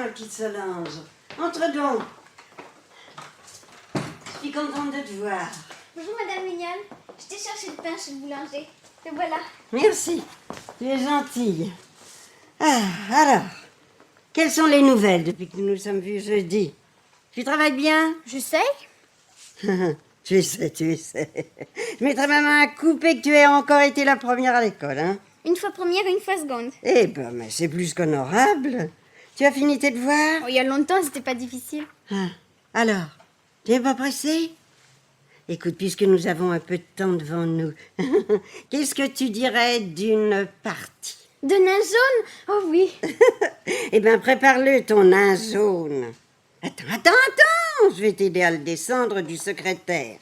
ma petite Solange. Entre donc. Je suis contente de te voir. Bonjour Madame Mignonne. Je t'ai cherché le pain chez le boulanger. Le voilà. Merci, tu es gentille. Ah, alors, quelles sont les nouvelles depuis que nous nous sommes vus jeudi? Tu travailles bien? Je sais. Tu sais. Je mettrais même un coupé que tu aies encore été la première à l'école, hein? Une fois première et une fois seconde. Eh ben, mais c'est plus qu'honorable. Tu as fini tes devoirs? Oh, il y a longtemps, c'était pas difficile. Ah, alors, tu n'es pas pressé? Écoute, puisque nous avons un peu de temps devant nous, qu'est-ce que tu dirais d'une partie? De nain jaune? Oh oui. Eh bien, prépare-le, ton nain jaune. Attends, je vais t'aider à le descendre du secrétaire.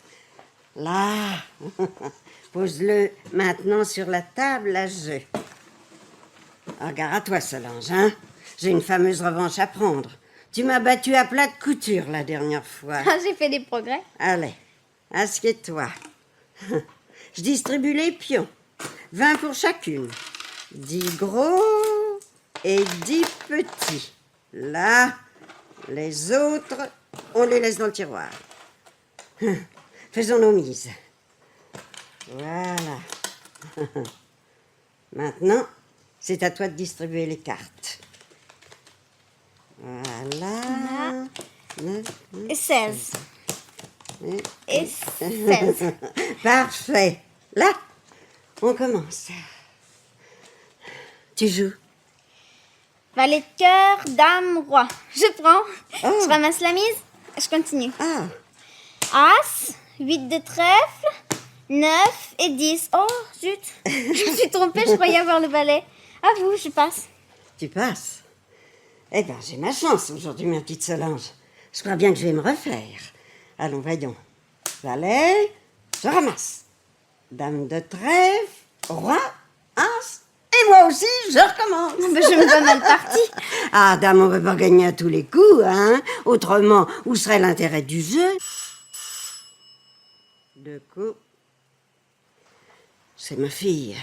Là, pose-le maintenant sur la table à jeu. Regarde à toi, Solange, hein? J'ai une fameuse revanche à prendre. Tu m'as battu à plat de couture la dernière fois. Ah, j'ai fait des progrès. Allez, assieds-toi. Je distribue les pions. 20 pour chacune. 10 gros et 10 petits. Là, les autres, on les laisse dans le tiroir. Faisons nos mises. Voilà. Maintenant, c'est à toi de distribuer les cartes. Voilà. 16. Et 16. Parfait. Là, on commence. Tu joues? Valet de cœur, dame, roi. Je prends. Oh. Je ramasse la mise. Je continue. Ah, As, 8 de trèfle, 9 et 10. Oh, zut. Je me suis trompée, je croyais avoir le valet. À vous, je passe. tu passes. Eh bien, j'ai ma chance aujourd'hui, ma petite Solange. Je crois bien que je vais me refaire. Allons, voyons. Valet, je ramasse. Dame de trèfle, roi, as, et moi aussi, je recommence. Mais je me vois mal partie. Ah, dame, on ne peut pas gagner à tous les coups, hein. Autrement, où serait l'intérêt du jeu? 2 coups. C'est ma fille.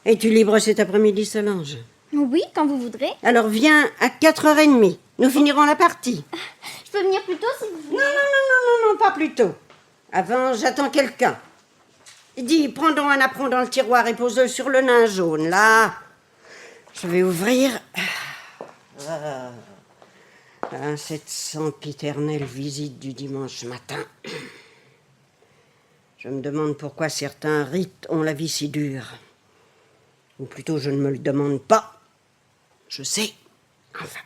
Es-tu libre cet après-midi, Solange? Oui, quand vous voudrez. Alors viens à 4h30. Nous finirons la partie. Je peux venir plus tôt si vous voulez. Non, pas plus tôt. Avant, j'attends quelqu'un. Dis, prends donc un apron dans le tiroir et pose-le sur le nain jaune, là. Je vais ouvrir. Cette sempiternelle visite du dimanche matin. Je me demande pourquoi certains rites ont la vie si dure. Ou plutôt, je ne me le demande pas. Je sais. Enfin.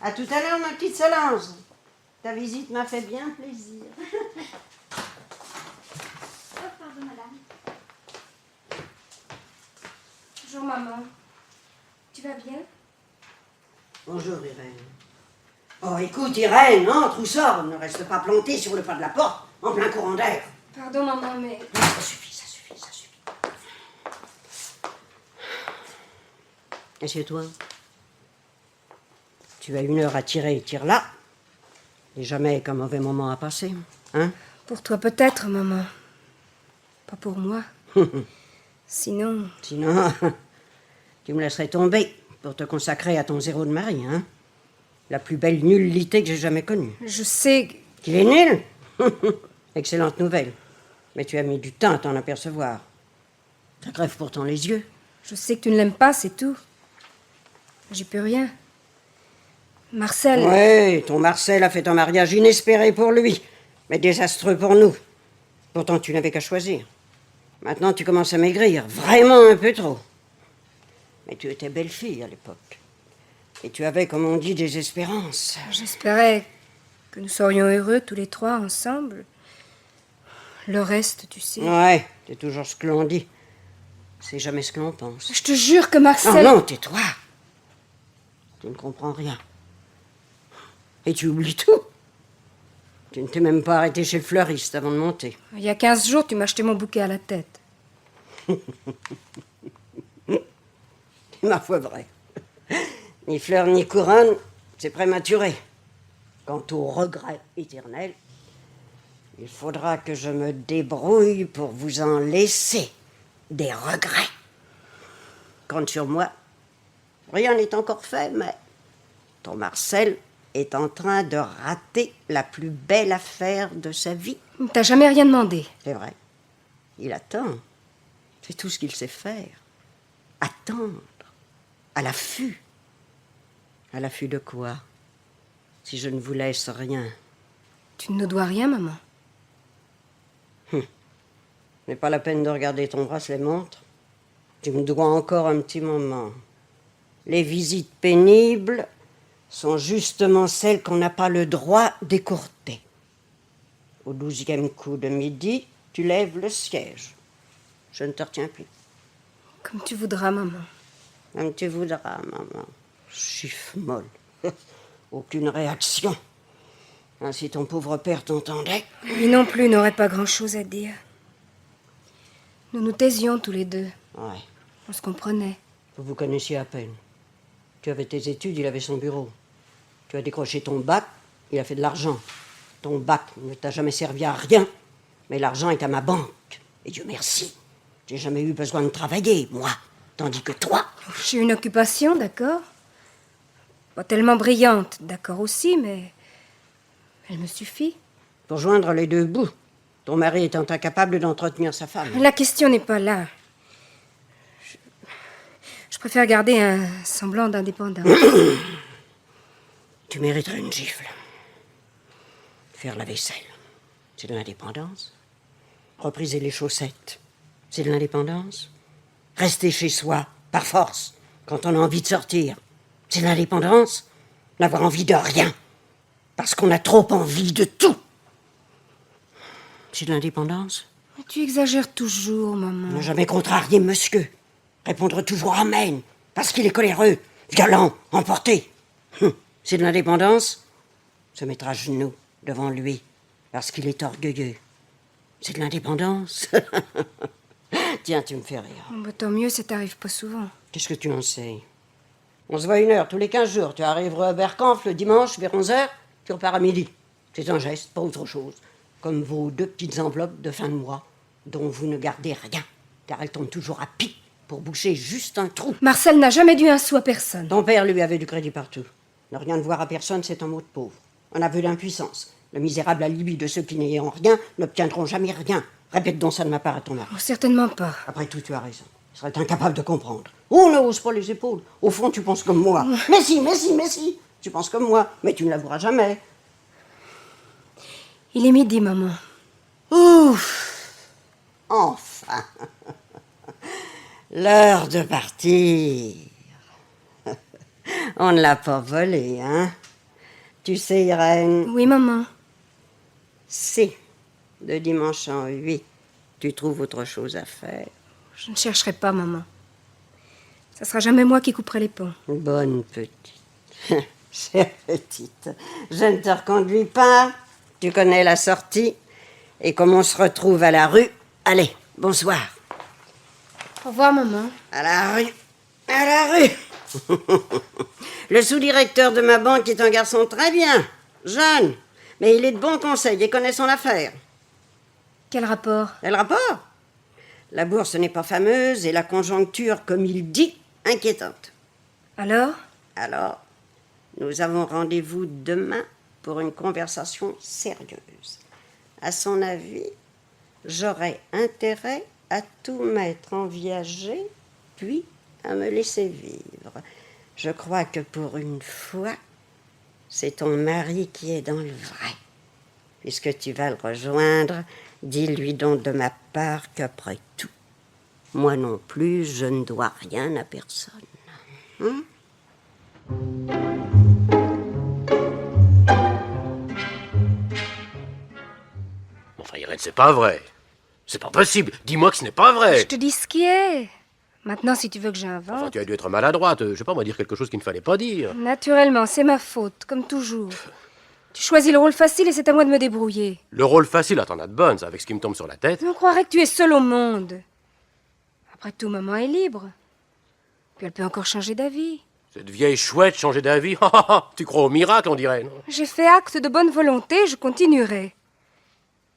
À tout à l'heure, ma petite Solange. Ta visite m'a fait bien plaisir. Oh, pardon, madame. Bonjour maman. Tu vas bien? Bonjour, Irène. Oh, écoute, Irène, entre ou sors. Ne reste pas planté sur le pas de la porte, en plein courant d'air. Pardon maman, mais... Ça suffit. Assieds-toi. Tu as 1 heure à tirer, tire là. Et jamais qu'un mauvais moment à passer, hein? Pour toi peut-être, maman. Pas pour moi. Sinon... Sinon, tu me laisserais tomber pour te consacrer à ton zéro de mari, hein? La plus belle nullité que j'ai jamais connue. Je sais... Qu'il est nul? Excellente nouvelle. Mais tu as mis du temps à t'en apercevoir. Ça crève pourtant les yeux. Je sais que tu ne l'aimes pas, c'est tout. J'y peux rien. Marcel... Oui, ton Marcel a fait un mariage inespéré pour lui, mais désastreux pour nous. Pourtant, tu n'avais qu'à choisir. Maintenant, tu commences à maigrir, vraiment un peu trop. Mais tu étais belle fille à l'époque. Et tu avais, comme on dit, des espérances. J'espérais que nous serions heureux tous les trois ensemble. Le reste, tu sais... Ouais, c'est toujours ce que l'on dit. C'est jamais ce que l'on pense. Je te jure que Marcel... Non, tais-toi. Tu ne comprends rien. Et tu oublies tout. Tu ne t'es même pas arrêté chez le fleuriste avant de monter. Il y a 15 jours, tu m'as acheté mon bouquet à la tête. Ma foi, vrai. Ni fleurs ni couronne, c'est prématuré. Quant au regret éternel, il faudra que je me débrouille pour vous en laisser des regrets. Compte sur moi Rien n'est encore fait, mais ton Marcel est en train de rater la plus belle affaire de sa vie. T'as jamais rien demandé. C'est vrai. Il attend. C'est tout ce qu'il sait faire. Attendre. À l'affût. À l'affût de quoi? Si je ne vous laisse rien. Tu ne nous dois rien, maman. N'est pas la peine de regarder ton bracelet montre. Tu me dois encore un petit moment. Les visites pénibles sont justement celles qu'on n'a pas le droit d'écourter. Au 12e coup de midi, tu lèves le siège. Je ne te retiens plus. Comme tu voudras, maman. Comme tu voudras, maman. Chiffre molle. Aucune réaction. Si ton pauvre père t'entendait. Lui non plus n'aurait pas grand-chose à dire. Nous nous taisions tous les deux. Ouais. On se comprenait. Vous vous connaissiez à peine. Tu avais tes études, il avait son bureau. Tu as décroché ton bac, il a fait de l'argent. Ton bac ne t'a jamais servi à rien, mais l'argent est à ma banque. Et Dieu merci, j'ai jamais eu besoin de travailler, moi. Tandis que toi... J'ai une occupation, d'accord. Pas tellement brillante, d'accord aussi, mais elle me suffit. Pour joindre les deux bouts, ton mari étant incapable d'entretenir sa femme. La question n'est pas là. Je préfère garder un semblant d'indépendance. Tu mériterais une gifle. Faire la vaisselle, c'est de l'indépendance. Repriser les chaussettes, c'est de l'indépendance. Rester chez soi, par force, quand on a envie de sortir, c'est de l'indépendance. N'avoir envie de rien, parce qu'on a trop envie de tout. C'est de l'indépendance. Mais tu exagères toujours, maman. Ne jamais contrarier monsieur. Répondre toujours amen, parce qu'il est coléreux, violent, emporté. C'est de l'indépendance. Se mettre à genoux devant lui, parce qu'il est orgueilleux. C'est de l'indépendance. Tiens, tu me fais rire. Bah, tant mieux, ça t'arrive pas souvent. Qu'est-ce que tu en sais? On se voit 1 heure tous les 15 jours. Tu arriveras à Bercanf le dimanche vers 11h, tu repars à midi. C'est un geste, pas autre chose. Comme vos 2 petites enveloppes de fin de mois, dont vous ne gardez rien, car elles tombent toujours à pic pour boucher juste un trou. Marcel n'a jamais dû un sou à personne. Ton père lui avait du crédit partout. Ne rien devoir à personne, c'est un mot de pauvre. Un aveu d'impuissance. Le misérable alibi de ceux qui n'ayant rien n'obtiendront jamais rien. Répète donc ça de ma part à ton mari. Oh, certainement pas. Après tout, tu as raison. Il serait incapable de comprendre. Oh, ne hausse pas les épaules. Au fond, tu penses comme moi. Mais si, mais si, mais si. Tu penses comme moi, mais tu ne l'avoueras jamais. Il est midi, maman. Ouf. Enfin. L'heure de partir. On ne l'a pas volé, hein? Tu sais, Irène, Oui, maman. si, de dimanche en 8, tu trouves autre chose à faire. Je ne chercherai pas, maman. Ça sera jamais moi qui couperai les ponts. Bonne petite. Chère petite, je ne te reconduis pas. Tu connais la sortie. Et comme on se retrouve à la rue, allez, bonsoir. Au revoir, maman. À la rue. À la rue. Le sous-directeur de ma banque est un garçon très bien, jeune, mais il est de bon conseil et connaît son affaire. Quel rapport? Quel rapport? La bourse n'est pas fameuse et la conjoncture, comme il dit, inquiétante. Alors? Alors, nous avons rendez-vous demain pour une conversation sérieuse. À son avis, j'aurais intérêt à tout mettre en viager, puis à me laisser vivre. Je crois que pour une fois, c'est ton mari qui est dans le vrai. Puisque tu vas le rejoindre, dis-lui donc de ma part qu'après tout, moi non plus, je ne dois rien à personne. Hein? Enfin, Irène, c'est pas vrai. C'est pas possible. Dis-moi que ce n'est pas vrai. Je te dis ce qui est. Maintenant, si tu veux que Enfin, j'invente... tu as dû être maladroite. Je sais pas, moi, dire quelque chose qu'il ne fallait pas dire. Naturellement, c'est ma faute, comme toujours. Tu choisis le rôle facile et c'est à moi de me débrouiller. Le rôle facile, t'en as de bonnes, ça, avec ce qui me tombe sur la tête. On croirait que tu es seul au monde. Après tout, maman est libre. Puis elle peut encore changer d'avis. Cette vieille chouette changer d'avis. Tu crois au miracle, on dirait, non? J'ai fait acte de bonne volonté, je continuerai.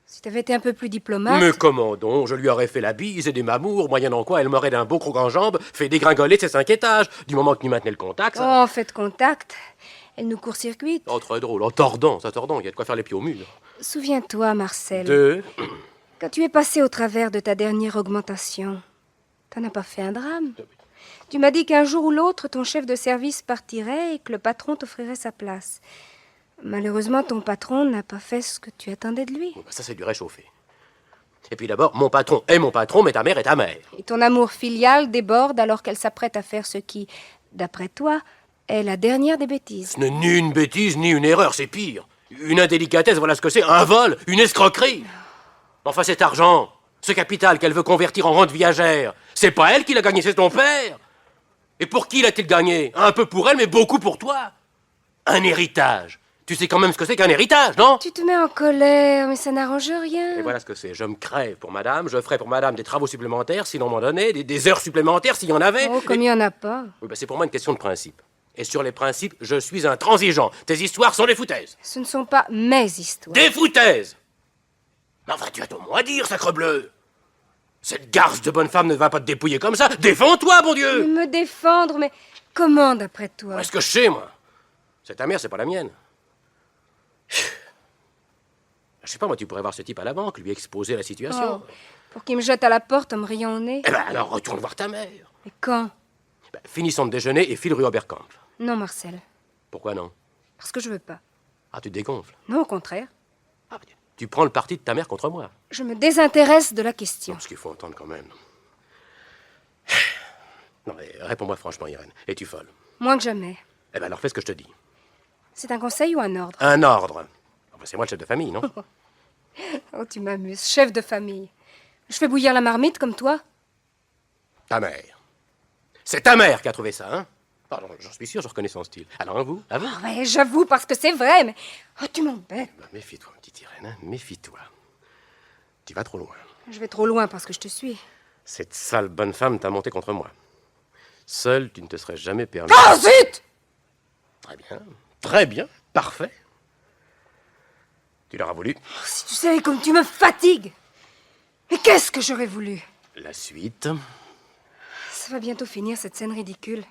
Si t'avais été un peu plus diplomate... Mais comment donc? Je lui aurais fait la bise et des mamours, moyennant quoi elle m'aurait d'un beau croc en jambe fait dégringoler de ses 5 étages. Du moment que tu maintenais le contact, ça... Oh, faites contact. Elle nous court-circuite. Oh, très drôle. Oh, tordant, ça tordant. Il y a de quoi faire les pieds au mur. Souviens-toi, Marcel. Deux. Quand tu es passé au travers de ta dernière augmentation, t'en as pas fait un drame. Tu m'as dit qu'un jour ou l'autre, ton chef de service partirait et que le patron t'offrirait sa place. Malheureusement, ton patron n'a pas fait ce que tu attendais de lui. Bon, bah, ça, c'est du réchauffé. Et puis d'abord, mon patron est mon patron, mais ta mère est ta mère. Et ton amour filial déborde alors qu'elle s'apprête à faire ce qui, d'après toi, est la dernière des bêtises. Ce n'est ni une bêtise, ni une erreur, c'est pire. Une indélicatesse, voilà ce que c'est. Un vol, une escroquerie. Enfin, cet argent, ce capital qu'elle veut convertir en rente viagère, c'est pas elle qui l'a gagné, c'est ton père. Et pour qui l'a-t-il gagné? Un peu pour elle, mais beaucoup pour toi. Un héritage. Tu sais quand même ce que c'est qu'un héritage, non? Tu te mets en colère, mais ça n'arrange rien. Et voilà ce que c'est. Je me crève pour madame, je ferai pour madame des travaux supplémentaires si l'on m'en donnait, des heures supplémentaires s'il y en avait. Oh, comme il n'y en a pas. Oui, bah, c'est pour moi une question de principe. Et sur les principes, je suis intransigeant. Tes histoires sont des foutaises. Ce ne sont pas mes histoires. Des foutaises! Mais enfin, tu as ton mot à dire, sacrebleu! Cette garce de bonne femme ne va pas te dépouiller comme ça. Défends-toi, bon Dieu! Me défendre, mais comment d'après toi? Est-ce que je sais, moi? C'est ta mère, c'est pas la mienne. Je sais pas, moi, tu pourrais voir ce type à la banque, lui exposer la situation. Oh, pour qu'il me jette à la porte en me riant au nez. Eh ben alors, retourne voir ta mère. Et quand? Ben, finissons de déjeuner et file rue Oberkamp. Non, Marcel. Pourquoi non? Parce que je veux pas. Ah, tu te dégonfles. Non, au contraire. Ah, ben, tu prends le parti de ta mère contre moi. Je me désintéresse de la question. Non, ce qu'il faut entendre quand même. Non, mais réponds-moi franchement, Irène. Es-tu folle? Moins que jamais. Eh ben alors fais ce que je te dis. C'est un conseil ou un ordre? Un ordre. Enfin, c'est moi le chef de famille, non? Oh, tu m'amuses. Chef de famille. Je fais bouillir la marmite comme toi? Ta mère. C'est ta mère qui a trouvé ça, hein? Pardon, j'en suis sûr, je reconnais son style. Alors, à vous? À vous? Oh, ouais, j'avoue, parce que c'est vrai, mais... Oh, tu m'embêtes. Ben, méfie-toi, petite Irène, hein? Méfie-toi. Tu vas trop loin. Je vais trop loin parce que je te suis. Cette sale bonne femme t'a monté contre moi. Seule, tu ne te serais jamais permis... Oh, zut! Très bien, parfait. Tu l'auras voulu. Oh, si tu savais comme tu me fatigues. Mais qu'est-ce que j'aurais voulu? La suite... Ça va bientôt finir, cette scène ridicule.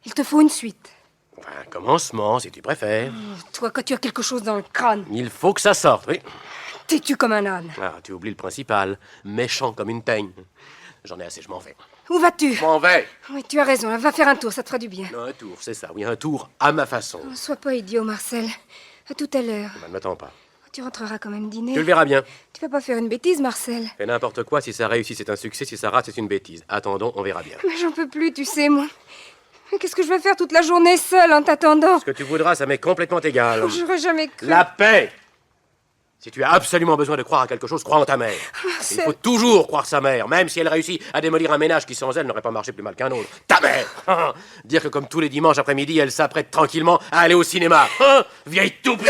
Il te faut une suite. Enfin, un commencement, si tu préfères. Toi, quand tu as quelque chose dans le crâne, Il faut que ça sorte, oui. têtu comme un âne. Ah, tu oublies le principal. Méchant comme une peigne. J'en ai assez, je m'en vais. Où vas-tu? Je m'en vais. Oui, tu as raison, là, va faire un tour, ça te fera du bien. Un tour, c'est ça, oui, un tour à ma façon. Oh, sois pas idiot, Marcel. À tout à l'heure. Ben, ne m'attends pas. Tu rentreras quand même dîner. Tu le verras bien. Tu vas pas faire une bêtise, Marcel. Fais n'importe quoi, si ça réussit, c'est un succès, si ça rate, c'est une bêtise. Attendons, on verra bien. Mais j'en peux plus, tu sais, moi. Mais qu'est-ce que je vais faire toute la journée seule en t'attendant? Ce que tu voudras, ça m'est complètement égal. Oh, j'aurais jamais cru. La paix! Si tu as absolument besoin de croire à quelque chose, crois en ta mère. Il faut toujours croire sa mère, même si elle réussit à démolir un ménage qui sans elle n'aurait pas marché plus mal qu'un autre. Ta mère! Dire que comme tous les dimanches après-midi, elle s'apprête tranquillement à aller au cinéma. Vieille toupie!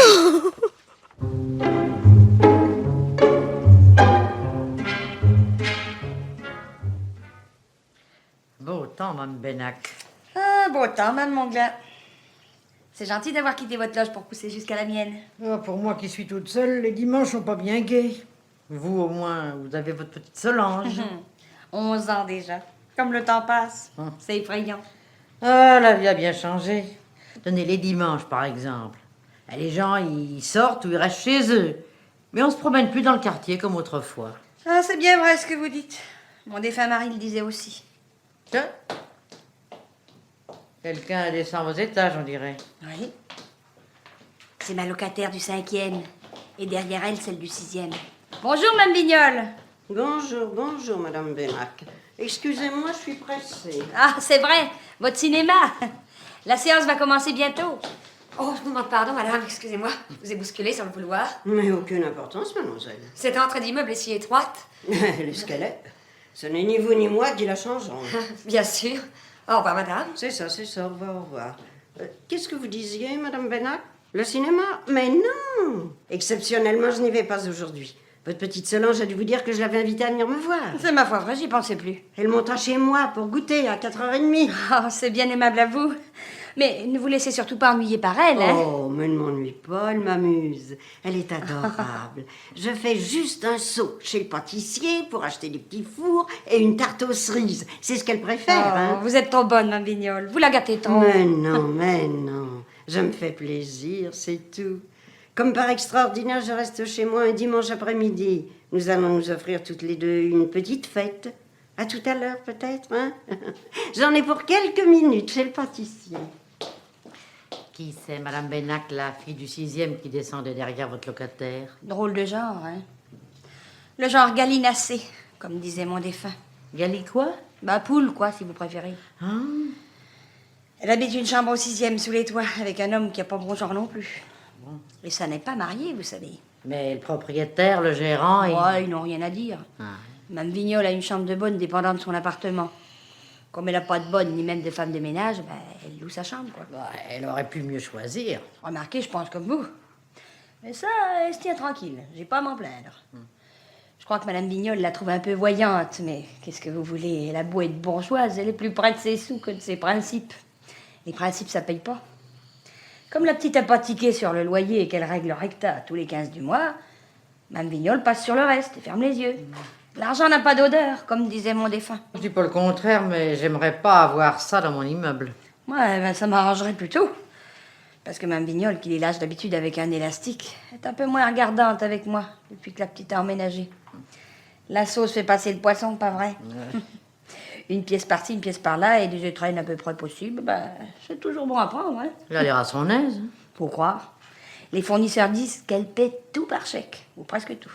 Beau temps, Mme Benac. Ah, beau temps, Mme Mongla. C'est gentil d'avoir quitté votre loge pour pousser jusqu'à la mienne. Ah, pour moi qui suis toute seule, les dimanches sont pas bien gais. Vous, au moins, vous avez votre petite Solange. 11 ans déjà. Comme le temps passe. C'est effrayant. Ah, la vie a bien changé. Tenez, les dimanches, par exemple. Ah, les gens, ils sortent ou ils restent chez eux. Mais on se promène plus dans le quartier comme autrefois. Ah, c'est bien vrai ce que vous dites. Mon défunt mari le disait aussi. Tiens. Quelqu'un descend aux étages, on dirait. Oui. C'est ma locataire du 5e. Et derrière elle, celle du 6e. Bonjour, Mme Bignol. Bonjour, Madame Benac. Excusez-moi, je suis pressée. Ah, c'est vrai. Votre cinéma. La séance va commencer bientôt. Oh, je vous demande pardon, madame, excusez-moi. Je vous ai bousculé sur le boulevard. Mais aucune importance, mademoiselle. Cette entrée d'immeuble est si étroite. Elle est ce qu'elle est. Ce n'est ni vous ni moi qui la changeons. Bien sûr. Au revoir, madame. C'est ça, au revoir, au revoir. Qu'est-ce que vous disiez, Madame Benac? Le cinéma? Mais non! Exceptionnellement, je n'y vais pas aujourd'hui. Votre petite Solange a dû vous dire que je l'avais invitée à venir me voir. C'est ma foi vraie, j'y pensais plus. Elle montera chez moi pour goûter à 4h30. Oh, c'est bien aimable à vous. Mais ne vous laissez surtout pas ennuyer par elle, hein. Oh, mais ne m'ennuie pas, elle m'amuse. Elle est adorable. Je fais juste un saut chez le pâtissier pour acheter des petits fours et une tarte aux cerises. C'est ce qu'elle préfère, Oh, hein. vous êtes trop bonne, Mme Vignol. Vous la gâtez trop. Mais non. Je me fais plaisir, c'est tout. Comme par extraordinaire, je reste chez moi un dimanche après-midi. Nous allons nous offrir toutes les deux une petite fête. À tout à l'heure, peut-être, hein. J'en ai pour quelques minutes chez le pâtissier. Qui c'est, Madame Bénac, la fille du 6e qui descendait derrière votre locataire? Drôle de genre, hein. Le genre gallinacé, comme disait mon défunt. Gali quoi? Bah, poule, quoi, si vous préférez. Hein? Elle habite une chambre au 6e sous les toits, avec un homme qui a pas bon genre non plus. Et ça n'est pas marié, vous savez. Mais le propriétaire, le gérant, Ouais, ils n'ont rien à dire. Mme Vignol a une chambre de bonne dépendant de son appartement. Comme elle n'a pas de bonne, ni même de femme de ménage, ben, elle loue sa chambre, quoi. Bah, elle aurait pu mieux choisir. Remarquez, je pense comme vous. Mais ça, elle se tient tranquille. J'ai pas à m'en plaindre. Je crois que Mme Vignol la trouve un peu voyante, mais qu'est-ce que vous voulez? Elle a beau être bourgeoise, elle est plus près de ses sous que de ses principes. Les principes, ça paye pas. Comme la petite a pas tiqué sur le loyer et qu'elle règle le recta tous les 15 du mois, Mme Vignol passe sur le reste et ferme les yeux. L'argent n'a pas d'odeur, comme disait mon défunt. Je dis pas le contraire, mais j'aimerais pas avoir ça dans mon immeuble. Ouais, ben ça m'arrangerait plutôt. Parce que Mme Vignol, qui les lâche d'habitude avec un élastique, est un peu moins regardante avec moi depuis que la petite a emménagé. La sauce fait passer le poisson, pas vrai? Une pièce par-ci, une pièce par-là, et des étrennes à peu près possibles, ben, c'est toujours bon à prendre, hein. Elle a l'air à son aise. Faut croire. Les fournisseurs disent qu'elle paie tout par chèque, ou presque tout.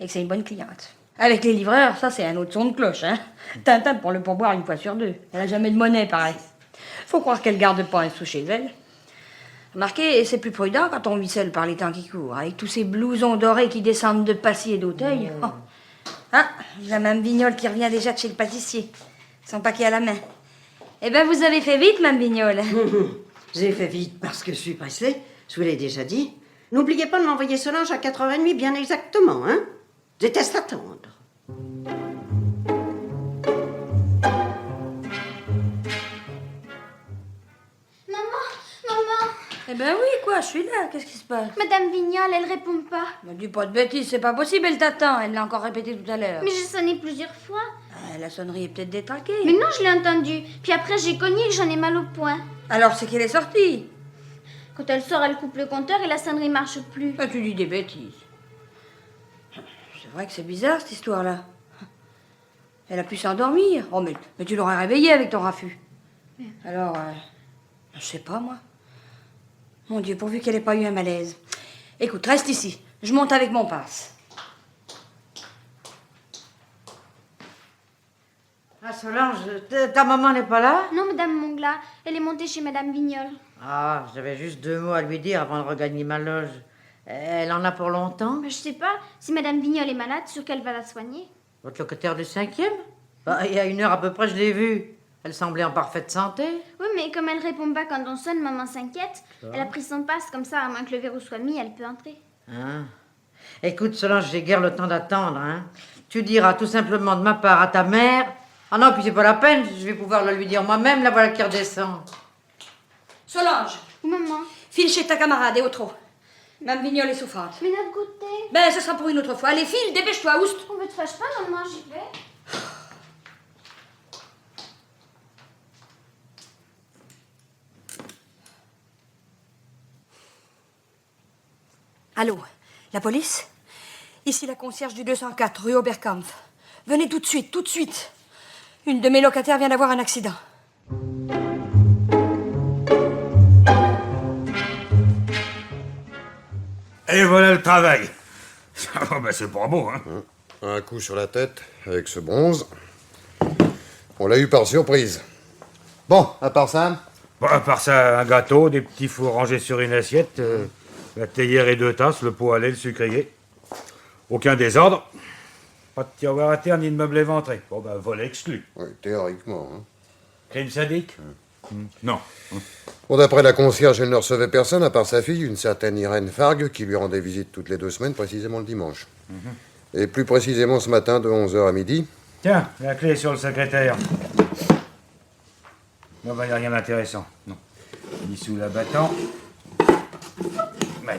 Et que c'est une bonne cliente. Avec les livreurs, ça c'est un autre son de cloche, hein. Tintin pour le pourboire une fois sur deux. Elle a jamais de monnaie, pareil. Faut croire qu'elle garde pas un sou chez elle. Remarquez, c'est plus prudent quand on vit seul par les temps qui courent, avec tous ces blousons dorés qui descendent de Passy et d'Auteuil. Oh. Ah, la Mme Vignol qui revient déjà de chez le pâtissier. Son paquet à la main. Eh ben, vous avez fait vite, Mme Vignol. J'ai fait vite parce que je suis pressée, je vous l'ai déjà dit. N'oubliez pas de m'envoyer Solange à 4h30 bien exactement, hein. Je déteste attendre. Maman, Eh ben oui, quoi, je suis là. Qu'est-ce qui se passe? Madame Vignol, elle répond pas. Ne dis pas de bêtises, c'est pas possible, elle t'attend. Elle l'a encore répété tout à l'heure. Mais j'ai sonné plusieurs fois. Ah, la sonnerie est peut-être détraquée. Mais non, je l'ai entendu. Puis après, j'ai cogné et j'en ai mal au poing. Alors c'est qu'elle est sortie. Quand elle sort, elle coupe le compteur et la sonnerie marche plus. Ah, tu dis des bêtises. C'est vrai que c'est bizarre, cette histoire-là. Elle a pu s'endormir. Oh, mais tu l'aurais réveillée avec ton raffut. Alors, je sais pas, moi. Mon Dieu, pourvu qu'elle ait pas eu un malaise. Écoute, reste ici. Je monte avec mon passe. Ah, Solange, ta maman n'est pas là? Non, Madame Mongla, elle est montée chez Madame Vignol. Ah, j'avais juste 2 mots à lui dire avant de regagner ma loge. Elle en a pour longtemps? Mais je sais pas, si Madame Vignol est malade, sûr qu'elle va la soigner. Votre locataire du 5e? Bah, il y a 1 heure à peu près, je l'ai vue. Elle semblait en parfaite santé. Oui, mais comme elle répond pas quand on sonne, maman s'inquiète. Elle a pris son passe, comme ça, à moins que le verrou soit mis, elle peut entrer. Hein? Écoute, Solange, j'ai guère le temps d'attendre, hein. Tu diras tout simplement de ma part à ta mère. Ah non, puis c'est pas la peine, je vais pouvoir le lui dire moi-même, la voilà qui redescend. Solange, Oui, maman. file chez ta camarade et au trot. Mme Vignol est souffrante. Mais notre goûter. Ben, ce sera pour une autre fois. Allez, file, dépêche-toi, oust. On ne te fâche pas, maman, j'y vais. Allô, la police? Ici la concierge du 204, rue Oberkampf. Venez tout de suite, tout de suite. Une de mes locataires vient d'avoir un accident. Et voilà le travail. Oh, ben c'est pas beau, hein. Un coup sur la tête avec ce bronze. On l'a eu par surprise. Bon, à part ça, Bon, à part ça, un gâteau, des petits fours rangés sur une assiette, la théière et 2 tasses, le pot à lait, le sucrier. Aucun désordre. Pas de tiroir à terre ni de meubles éventrés. Bon, ben, vol exclu. oui, théoriquement. Hein. Crime sadique? Non. Bon, d'après la concierge, elle ne recevait personne à part sa fille, une certaine Irène Fargue, qui lui rendait visite toutes les 2 semaines, précisément le dimanche. Et plus précisément ce matin, de 11h à midi. Tiens, la clé est sur le secrétaire. Non, ben, y a rien d'intéressant. Non. ni sous l'abattant,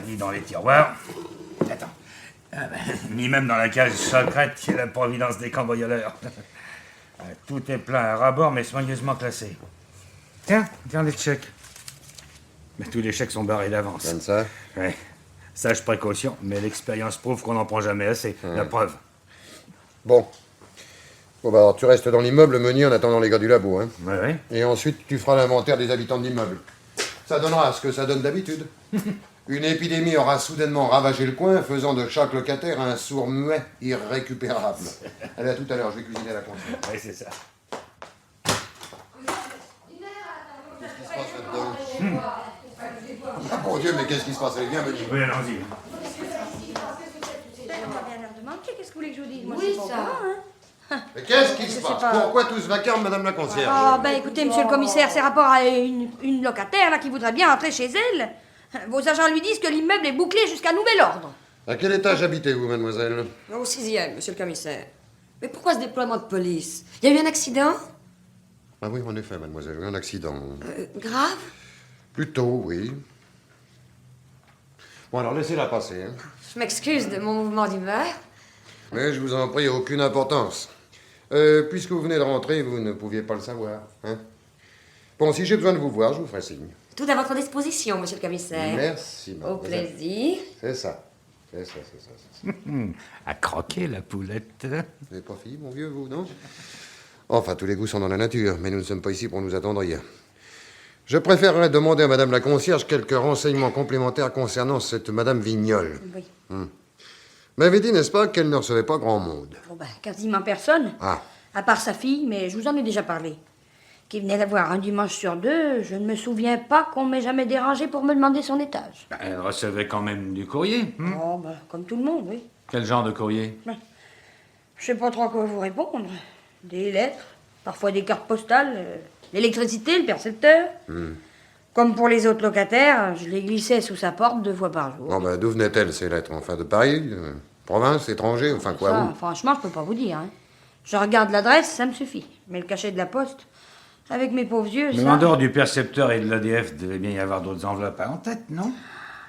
ni dans les tiroirs. Attends. Ni même dans la cage secrète qui est la providence des cambrioleurs. Tout est plein à ras-bord, mais soigneusement classé. Tiens, regarde les chèques. Mais tous les chèques sont barrés d'avance. Comme ça? Ouais. Sage précaution, mais l'expérience prouve qu'on n'en prend jamais assez. La preuve. Bon. Bon, bah alors tu restes dans l'immeuble, Meunier, en attendant les gars du labo, hein. Ouais. Et ensuite, tu feras l'inventaire des habitants de l'immeuble. Ça donnera ce que ça donne d'habitude. Une épidémie aura soudainement ravagé le coin, faisant de chaque locataire un sourd-muet irrécupérable. Allez, à tout à l'heure, je vais cuisiner la console. Ouais, c'est ça. Qu'est-ce qui se passe là-dedans? Ah, bon Dieu, mais qu'est-ce qui se passe? Allez, viens, Meunier. Oui, allons-y. Qu'est-ce que vous voulez que je vous dise? Oui, ça. Mais qu'est-ce qui se passe? Pourquoi tout ce vacarme, madame la concierge? Ah, ben écoutez, monsieur le commissaire, c'est rapport à une locataire là qui voudrait bien rentrer chez elle. Vos agents lui disent que l'immeuble est bouclé jusqu'à nouvel ordre. À quel étage habitez-vous, mademoiselle? Au 6e, monsieur le commissaire. Mais pourquoi ce déploiement de police? Il y a eu un accident? Ah oui, en effet, mademoiselle, un accident. Grave? Plutôt, oui. Bon, alors laissez-la passer, hein. Je m'excuse de mon mouvement d'humeur. Mais je vous en prie, aucune importance. Puisque vous venez de rentrer, vous ne pouviez pas le savoir, hein. Bon, si j'ai besoin de vous voir, je vous ferai signe. Tout à votre disposition, monsieur le commissaire. Merci, Au mademoiselle. plaisir. C'est ça. C'est ça. À croquer, la poulette. Vous n'avez pas fini, mon vieux, vous, non? Enfin, tous les goûts sont dans la nature, mais nous ne sommes pas ici pour nous attendrir. Je préférerais demander à madame la concierge quelques renseignements complémentaires concernant cette madame Vignol. Oui. M'avait dit, n'est-ce pas, qu'elle ne recevait pas grand monde? Bon, ben, quasiment personne. Ah. À part sa fille, mais je vous en ai déjà parlé. Qui venait la voir un dimanche sur deux, je ne me souviens pas qu'on m'ait jamais dérangé pour me demander son étage. Elle recevait quand même du courrier. Oh, ben, comme tout le monde, oui. Quel genre de courrier? Je sais pas trop à quoi vous répondre. Des lettres, parfois des cartes postales, l'électricité, le percepteur. Comme pour les autres locataires, je les glissais sous sa porte 2 fois par jour. Bon, ben, d'où venaient-elles, ces lettres? Enfin, de Paris, province, étranger, enfin quoi, Ça, où? franchement, je peux pas vous dire. Hein. Je regarde l'adresse, ça me suffit. Mais le cachet de la poste, avec mes pauvres yeux, Mais ça... en dehors du percepteur et de l'ADF, devait bien y avoir d'autres enveloppes en tête, non?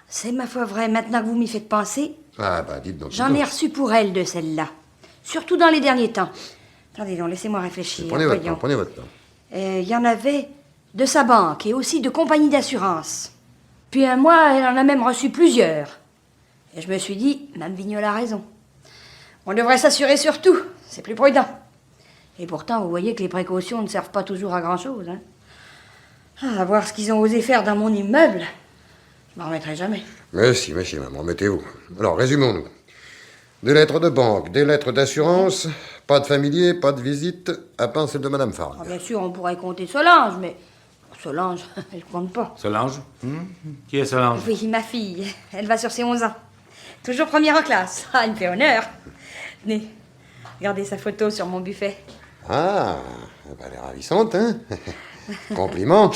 C'est ma foi vrai, maintenant que vous m'y faites penser, Ah, bah, dites donc. j'en ai reçu pour elle de celle-là. Surtout dans les derniers temps. Attendez donc, laissez-moi réfléchir. Prenez votre voyons. temps, prenez votre temps. Il y en avait de sa banque et aussi de compagnie d'assurance. Puis un mois, elle en a même reçu plusieurs. Et je me suis dit, Mme Vignol a raison. On devrait s'assurer sur tout, c'est plus prudent. Et pourtant, vous voyez que les précautions ne servent pas toujours à grand-chose. Hein. À voir ce qu'ils ont osé faire dans mon immeuble, je m'en remettrai jamais. Merci, maman, remettez-vous. Alors, résumons-nous. Des lettres de banque, des lettres d'assurance, pas de familier, pas de visite, à part celle de madame Fargue. Alors, bien sûr, on pourrait compter Solange, mais Solange, elle compte pas. Solange? Qui est Solange? Oui, ma fille, elle va sur ses 11 ans. Toujours première en classe. Ah, elle me fait honneur. Tenez, regardez sa photo sur mon buffet. Ah, bah, elle est ravissante, hein? Compliment.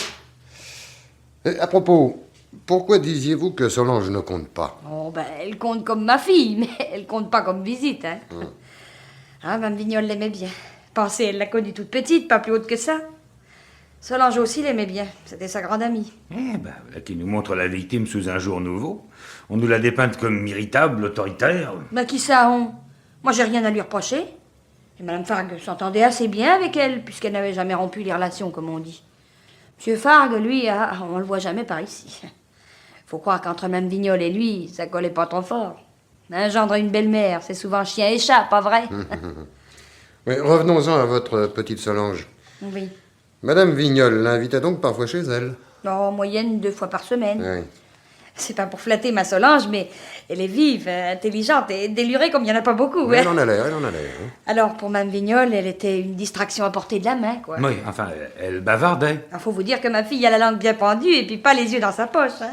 Et à propos, pourquoi disiez-vous que Solange ne compte pas? Oh, ben, elle compte comme ma fille, mais elle compte pas comme visite, hein. Ah, Mme Vignol l'aimait bien. Pensez, elle l'a connue toute petite, pas plus haute que ça. Solange aussi l'aimait bien. C'était sa grande amie. Eh ben, voilà qui nous montre la victime sous un jour nouveau. On nous l'a dépeinte comme irritable, autoritaire. Ben, qui ça, on? Moi, j'ai rien à lui reprocher. Et Mme Fargue s'entendait assez bien avec elle, puisqu'elle n'avait jamais rompu les relations, comme on dit. Monsieur Fargue, lui, on le voit jamais par ici. Faut croire qu'entre Mme Vignol et lui, ça collait pas trop fort. Un gendre et une belle-mère, c'est souvent chien et chat, pas vrai? Mais revenons-en à votre petite Solange. Oui. Madame Vignol l'invitait donc parfois chez elle? En moyenne 2 fois par semaine. Oui. C'est pas pour flatter ma Solange, mais elle est vive, intelligente et délurée comme il n'y en a pas beaucoup. Mais hein. elle en a l'air, elle en a l'air. Hein. Alors, pour Mme Vignol, elle était une distraction à portée de la main, quoi. Oui, enfin, elle bavardait. Il faut vous dire que ma fille a la langue bien pendue et puis pas les yeux dans sa poche. Hein.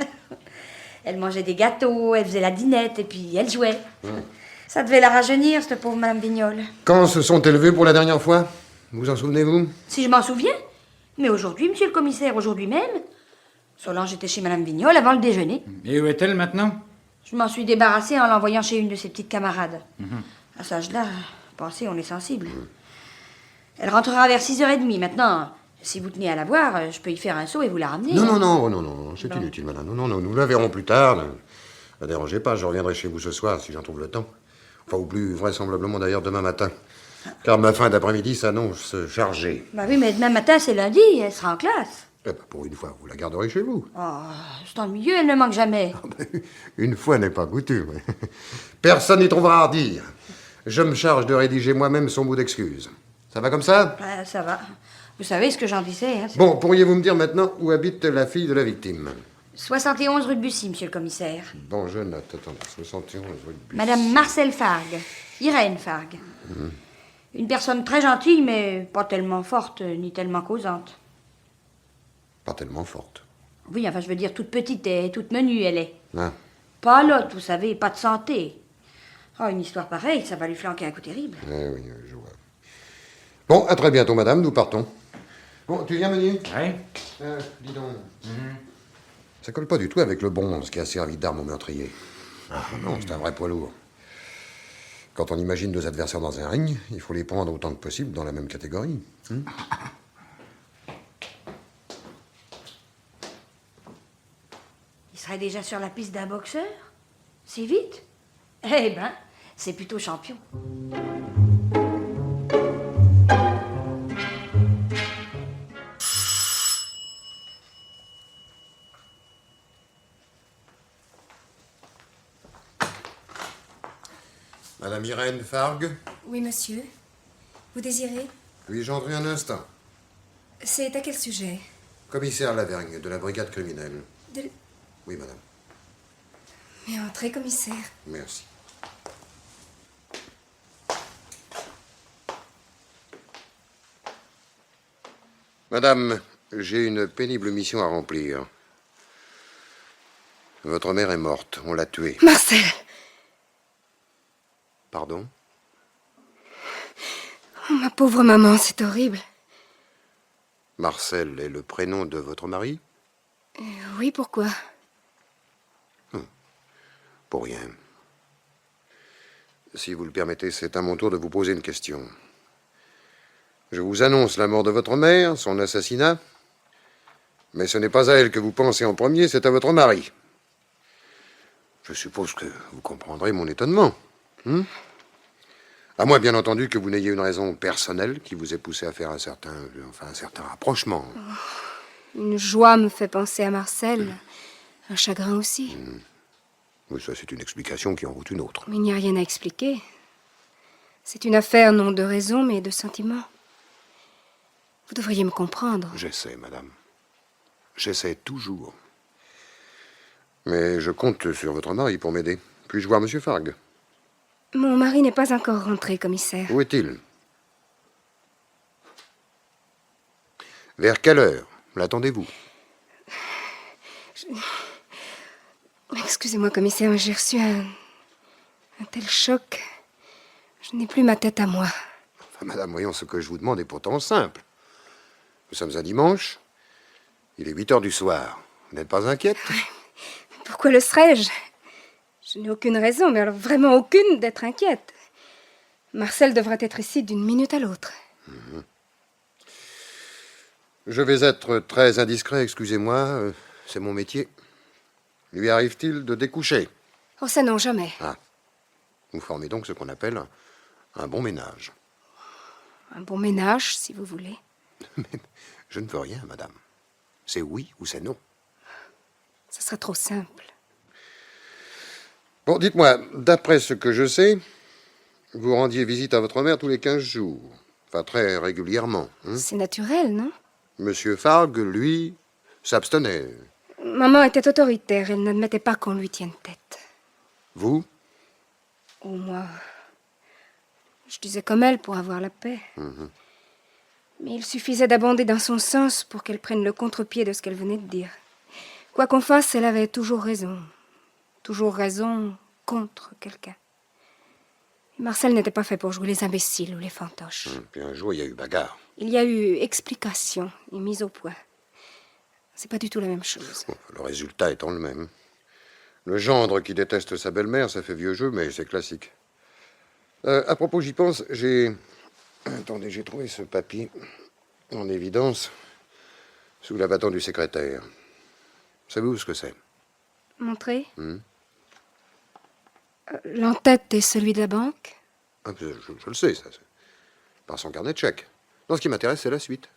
Elle mangeait des gâteaux, elle faisait la dinette et puis elle jouait. Ça devait la rajeunir, cette pauvre Mme Vignol. Quand se sont-elles vues pour la dernière fois? Vous en souvenez-vous? Si je m'en souviens. Mais aujourd'hui, monsieur le commissaire, aujourd'hui même, Solange était chez Mme Vignol avant le déjeuner. Et où est-elle maintenant? Je m'en suis débarrassée en l'envoyant chez une de ses petites camarades. À cet âge-là, pensez, on est sensible. Elle rentrera vers 6h30 maintenant. Si vous tenez à la voir, je peux y faire un saut et vous la ramener. Non, hein. non, c'est inutile, madame. Non, nous la verrons plus tard. Ne dérangez pas, je reviendrai chez vous ce soir si j'en trouve le temps. Enfin, ou plus vraisemblablement d'ailleurs demain matin. Car ma fin d'après-midi s'annonce chargée. Bah oui, mais demain matin, c'est lundi, elle sera en classe. Eh ben, pour une fois, vous la garderez chez vous. Oh, c'est ennuyeux, elle ne manque jamais. Une fois n'est pas coutume. Personne n'y trouvera à redire. Je me charge de rédiger moi-même son bout d'excuse. Ça va comme ça? Bah, ça va. Vous savez ce que j'en disais, hein. Bon, pourriez-vous me dire maintenant où habite la fille de la victime? 71 rue de Bussy, monsieur le commissaire. Bon, je note. Attendez, 71 rue de Bussy. Madame Marcel Fargue. Irène Fargue. Une personne très gentille, mais pas tellement forte, ni tellement causante. Pas tellement forte. Oui, enfin, je veux dire, toute petite et toute menue, elle est. Ah. Pas l'autre, vous savez, pas de santé. Oh, une histoire pareille, ça va lui flanquer un coup terrible. Eh oui, je vois. Bon, à très bientôt, madame, nous partons. Bon, tu viens, Meunier? Oui. Dis donc. Ça colle pas du tout avec le bronze qui a servi d'arme au meurtrier. Ah non, c'est un vrai poids lourd. Quand on imagine deux adversaires dans un ring, il faut les prendre autant que possible dans la même catégorie. Il serait déjà sur la piste d'un boxeur? Si vite? Eh ben, c'est plutôt champion. Madame Irène Fargue, Oui, monsieur. Vous désirez? puis-je entrer un instant? C'est à quel sujet? Commissaire Lavergne, de la brigade criminelle. De... Oui, madame. Mais entrez, commissaire. Merci. Madame, j'ai une pénible mission à remplir. Votre mère est morte, on l'a tuée. Marcel! Pardon? Oh, ma pauvre maman, c'est horrible. Marcel est le prénom de votre mari? Oui, pourquoi? Pour rien. Si vous le permettez, c'est à mon tour de vous poser une question. Je vous annonce la mort de votre mère, son assassinat, mais ce n'est pas à elle que vous pensez en premier, c'est à votre mari. Je suppose que vous comprendrez mon étonnement. À moins, bien entendu, que vous n'ayez une raison personnelle qui vous ait poussé à faire un certain rapprochement. Une joie me fait penser à Marcel. Un chagrin aussi. Oui, ça, c'est une explication qui en vaut une autre. Mais il n'y a rien à expliquer. C'est une affaire non de raison, mais de sentiment. Vous devriez me comprendre. J'essaie, madame. J'essaie toujours. Mais je compte sur votre mari pour m'aider. Puis-je voir monsieur Fargue? Mon mari n'est pas encore rentré, commissaire. Où est-il? Vers quelle heure l'attendez-vous? Excusez-moi, commissaire, mais j'ai reçu un tel choc. Je n'ai plus ma tête à moi. Enfin, madame, voyons, ce que je vous demande est pourtant simple. Nous sommes un dimanche. Il est 8 heures du soir. Vous n'êtes pas inquiète? Pourquoi le serais-je? Je n'ai aucune raison, mais alors vraiment aucune d'être inquiète. Marcel devrait être ici d'une minute à l'autre. Je vais être très indiscret, excusez-moi. C'est mon métier. Lui arrive-t-il de découcher? Oh, ça non, jamais. Ah. Vous formez donc ce qu'on appelle un bon ménage. Un bon ménage, si vous voulez. Mais je ne veux rien, madame. C'est oui ou c'est non. Ça sera trop simple. Bon, dites-moi, d'après ce que je sais, vous rendiez visite à votre mère tous les 15 jours. Enfin, très régulièrement. C'est naturel, non? Monsieur Fargue, lui, s'abstenait. Maman était autoritaire. Elle n'admettait pas qu'on lui tienne tête. Vous? Oh, moi... Je disais comme elle pour avoir la paix. Mais il suffisait d'abonder dans son sens pour qu'elle prenne le contre-pied de ce qu'elle venait de dire. Quoi qu'on fasse, elle avait toujours raison. Toujours raison contre quelqu'un. Et Marcel n'était pas fait pour jouer les imbéciles ou les fantoches. Puis un jour, il y a eu bagarre. Il y a eu explication et mise au point. C'est pas du tout la même chose. Bon, le résultat étant le même. Le gendre qui déteste sa belle-mère, ça fait vieux jeu, mais c'est classique. À propos, j'y pense, Attendez, j'ai trouvé ce papier en évidence. Sous la bâton du secrétaire. Savez-vous ce que c'est? Montrez. L'entête est celui de la banque. Ah, je le sais, ça. C'est par son carnet de chèques. Non, ce qui m'intéresse, c'est la suite.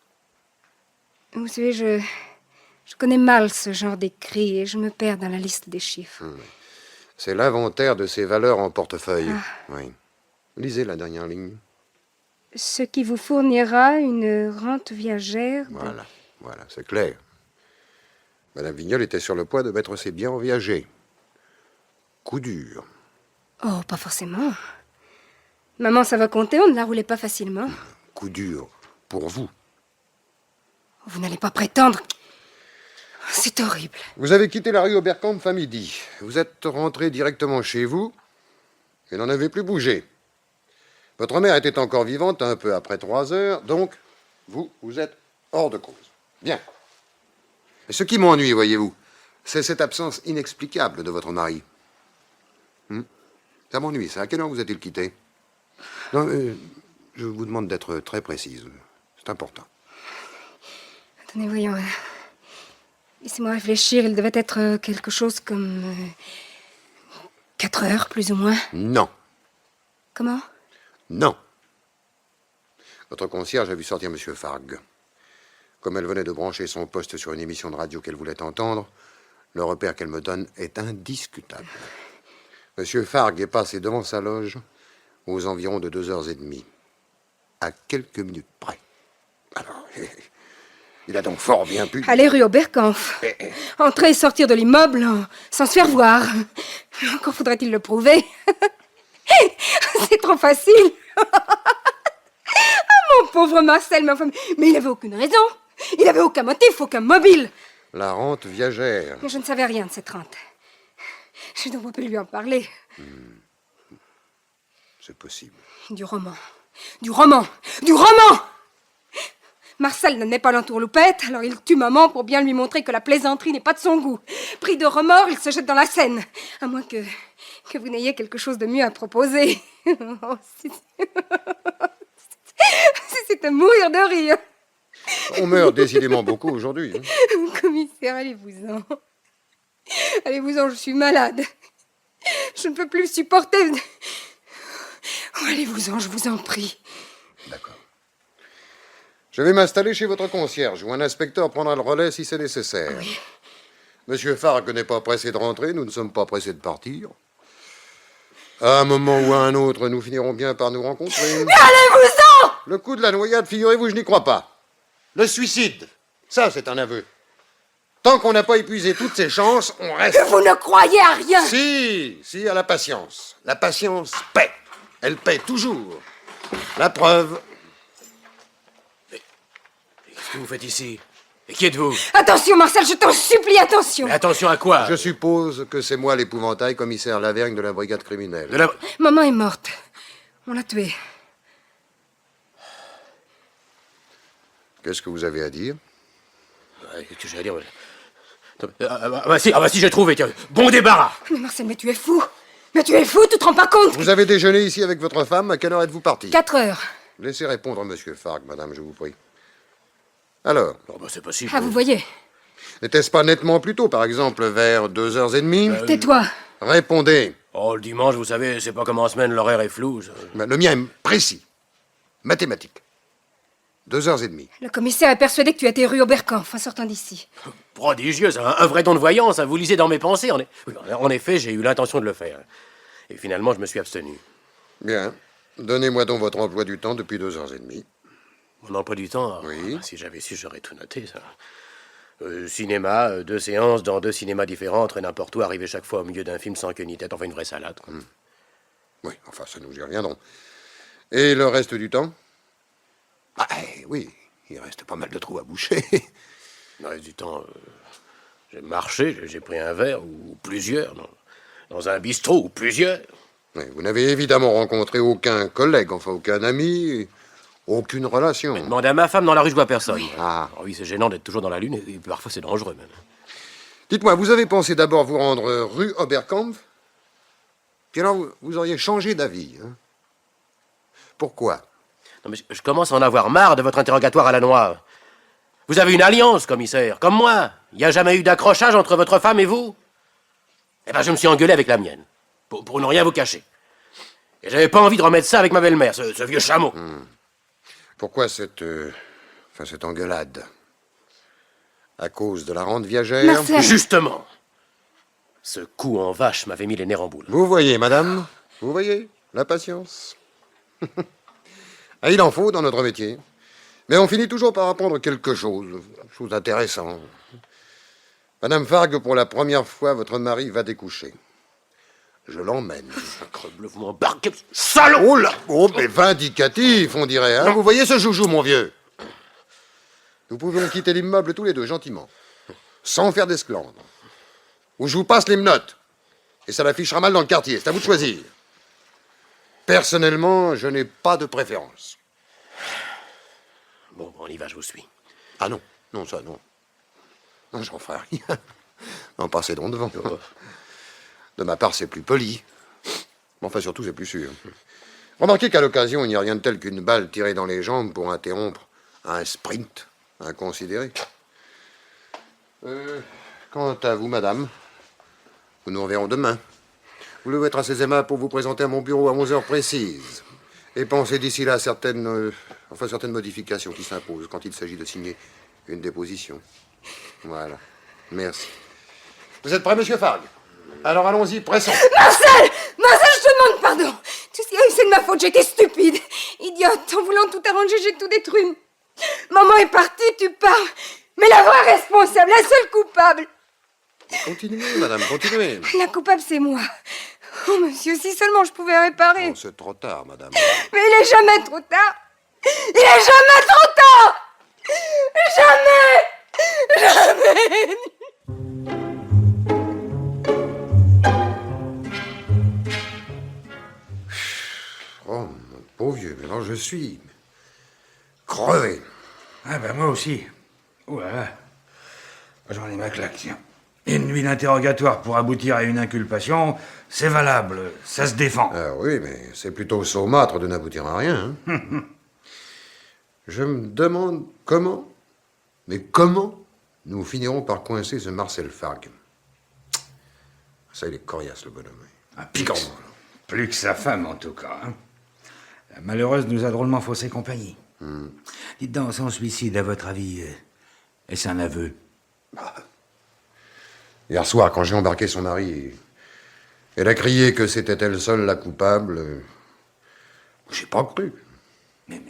Vous savez, je connais mal ce genre d'écrit et je me perds dans la liste des chiffres. C'est l'inventaire de ses valeurs en portefeuille. Oui. Lisez la dernière ligne. Ce qui vous fournira une rente viagère. Voilà, c'est clair. Madame Vignol était sur le point de mettre ses biens en viager. Coup dur. Oh, pas forcément. Maman, ça va compter, on ne la roulait pas facilement. Coup dur pour vous. Vous n'allez pas prétendre... C'est horrible. Vous avez quitté la rue Oberkampf à midi. Vous êtes rentré directement chez vous et n'en avez plus bougé. Votre mère était encore vivante un peu après 3 heures, donc vous êtes hors de cause. Bien. Et ce qui m'ennuie, voyez-vous, c'est cette absence inexplicable de votre mari. Ça m'ennuie, ça. À quelle heure vous a-t-il quitté? Non, je vous demande d'être très précise. C'est important. Attendez, voyons. Laissez-moi réfléchir. Il devait être quelque chose comme... 4 heures, plus ou moins. Non. Comment? Non. Votre concierge a vu sortir M. Farg. Comme elle venait de brancher son poste sur une émission de radio qu'elle voulait entendre, le repère qu'elle me donne est indiscutable. M. Farg est passé devant sa loge aux environs de 2h30, à quelques minutes près. Alors, il a donc fort bien pu... Aller rue Oberkampf. Entrer et sortir de l'immeuble sans se faire voir. Encore faudrait-il le prouver. C'est trop facile. Mon pauvre Marcel, mais il n'avait aucune raison. Il n'avait aucun motif, aucun mobile. La rente viagère. Mais je ne savais rien de cette rente. Je ne devrais pas lui en parler. C'est possible. Du roman. Du roman. Du roman. Marcel n'en est pas l'entourloupette, alors il tue maman pour bien lui montrer que la plaisanterie n'est pas de son goût. Pris de remords, il se jette dans la Seine. À moins que vous n'ayez quelque chose de mieux à proposer. Oh, c'est à mourir de rire. On meurt décidément beaucoup aujourd'hui. Commissaire, allez-vous-en. Allez-vous-en, je suis malade. Je ne peux plus supporter. Oh, allez-vous-en, je vous en prie. D'accord. Je vais m'installer chez votre concierge, ou un inspecteur prendra le relais si c'est nécessaire. Oui. Monsieur Farg n'est pas pressé de rentrer, nous ne sommes pas pressés de partir. À un moment ou à un autre, nous finirons bien par nous rencontrer. Mais allez-vous-en! Le coup de la noyade, figurez-vous, je n'y crois pas. Le suicide, ça c'est un aveu. Tant qu'on n'a pas épuisé toutes ses chances, on reste... Vous ne croyez à rien! Si, à la patience. La patience paie. Elle paie toujours. La preuve... Qu'est-ce que vous faites ici? Et qui êtes-vous? Attention, Marcel, je t'en supplie, attention! Mais attention à quoi? Je suppose que c'est moi l'épouvantail, commissaire Lavergne de la brigade criminelle. Maman est morte. On l'a tuée. Qu'est-ce que vous avez à dire? Qu'est-ce que j'ai à dire? Si, j'ai trouvé, tiens. Bon débarras! Mais Marcel, mais tu es fou! Mais tu es fou, tu te rends pas compte? Vous avez déjeuné ici avec votre femme, à quelle heure êtes-vous parti? 4 heures. Laissez répondre Monsieur Farg, madame, je vous prie. Alors? Non, c'est possible. Ah, vous voyez. N'était-ce pas nettement plus tôt, par exemple, vers 2h30? Tais-toi. Répondez. Oh, le dimanche, vous savez, c'est pas comme en semaine, l'horaire est flou. Ben, le mien est précis. Mathématique. 2h30. Le commissaire est persuadé que tu as été rue Oberkampf en sortant d'ici. Prodigieux, un vrai don de voyance, vous lisez dans mes pensées. En effet, j'ai eu l'intention de le faire. Et finalement, je me suis abstenu. Bien. Donnez-moi donc votre emploi du temps depuis 2h30. Mon emploi du temps? Oui. Si j'avais su, j'aurais tout noté, ça. Cinéma, 2 séances dans 2 cinémas différents, entre n'importe où, arriver chaque fois au milieu d'un film sans queue ni tête, enfin une vraie salade. Quoi. Oui, enfin, ça nous y reviendrons. Et le reste du temps? Ah, oui, il reste pas mal de trous à boucher. Le reste du temps, j'ai marché, j'ai pris un verre, ou plusieurs, dans un bistrot, ou plusieurs. Oui, vous n'avez évidemment rencontré aucun collègue, enfin aucun ami, aucune relation. Demandez à ma femme, dans la rue, je vois personne. Oui. Ah. Oh, oui, c'est gênant d'être toujours dans la lune, et parfois c'est dangereux, même. Dites-moi, vous avez pensé d'abord vous rendre rue Oberkampf, puis alors vous auriez changé d'avis, hein? Pourquoi? Non, mais je commence à en avoir marre de votre interrogatoire à la noix. Vous avez une alliance, commissaire, comme moi. Il n'y a jamais eu d'accrochage entre votre femme et vous. Eh ben, je me suis engueulé avec la mienne, pour ne rien vous cacher. Et j'avais pas envie de remettre ça avec ma belle-mère, ce vieux chameau. Pourquoi cette engueulade? À cause de la rente viagère? Marcel. Justement. Ce coup en vache m'avait mis les nerfs en boule. Vous voyez, madame, vous voyez, la patience. Ah, il en faut dans notre métier. Mais on finit toujours par apprendre quelque chose d'intéressant. Madame Fargue, pour la première fois, votre mari va découcher. Je l'emmène. Crebleu, vous m'embarquez, salaud! Oh là! Oh, mais vindicatif, on dirait, hein? Vous voyez ce joujou, mon vieux? Nous pouvons quitter l'immeuble tous les deux, gentiment. Sans faire d'esclandre. Ou je vous passe les menottes. Et ça l'affichera mal dans le quartier. C'est à vous de choisir. Personnellement, je n'ai pas de préférence. Bon, on y va, je vous suis. Ah non, non, ça, non. Non, j'en ferai rien. Non, passez donc devant. De ma part, c'est plus poli. Mais enfin, surtout, c'est plus sûr. Remarquez qu'à l'occasion, il n'y a rien de tel qu'une balle tirée dans les jambes pour interrompre un sprint inconsidéré. Quant à vous, madame, nous nous reverrons demain. Vous devez être assez aimable pour vous présenter à mon bureau à 11h précises. Et pensez d'ici là à certaines modifications qui s'imposent quand il s'agit de signer une déposition. Voilà. Merci. Vous êtes prêt, monsieur Fargue? Alors allons-y, pressons. Marcel! Marcel, je te demande pardon. Tout ce qui arrive, c'est de ma faute. J'étais stupide. Idiote. En voulant tout arranger, j'ai tout détruit. Maman est partie, tu pars. Mais la vraie responsable, la seule coupable. Continuez, madame, continuez. La coupable, c'est moi. Oh, monsieur, si seulement je pouvais réparer. Oh, c'est trop tard, madame. Mais il est jamais trop tard. Il est jamais trop tard. Jamais. Jamais. Oh, mon pauvre vieux, mais alors je suis crevé. Ah ben moi aussi. Oh là là. J'en ai ma claque, tiens. Une nuit d'interrogatoire pour aboutir à une inculpation, c'est valable, ça se défend. Ah oui, mais c'est plutôt saumâtre de n'aboutir à rien. Hein. Je me demande comment nous finirons par coincer ce Marcel Fargue. Ça, il est coriace, le bonhomme. Ah, piquant. Plus que sa femme, en tout cas. Hein. La malheureuse nous a drôlement faussé compagnie. Dites donc, son suicide, à votre avis, est-ce un aveu? Hier soir, quand j'ai embarqué son mari, elle a crié que c'était elle seule la coupable. J'ai pas cru. Mais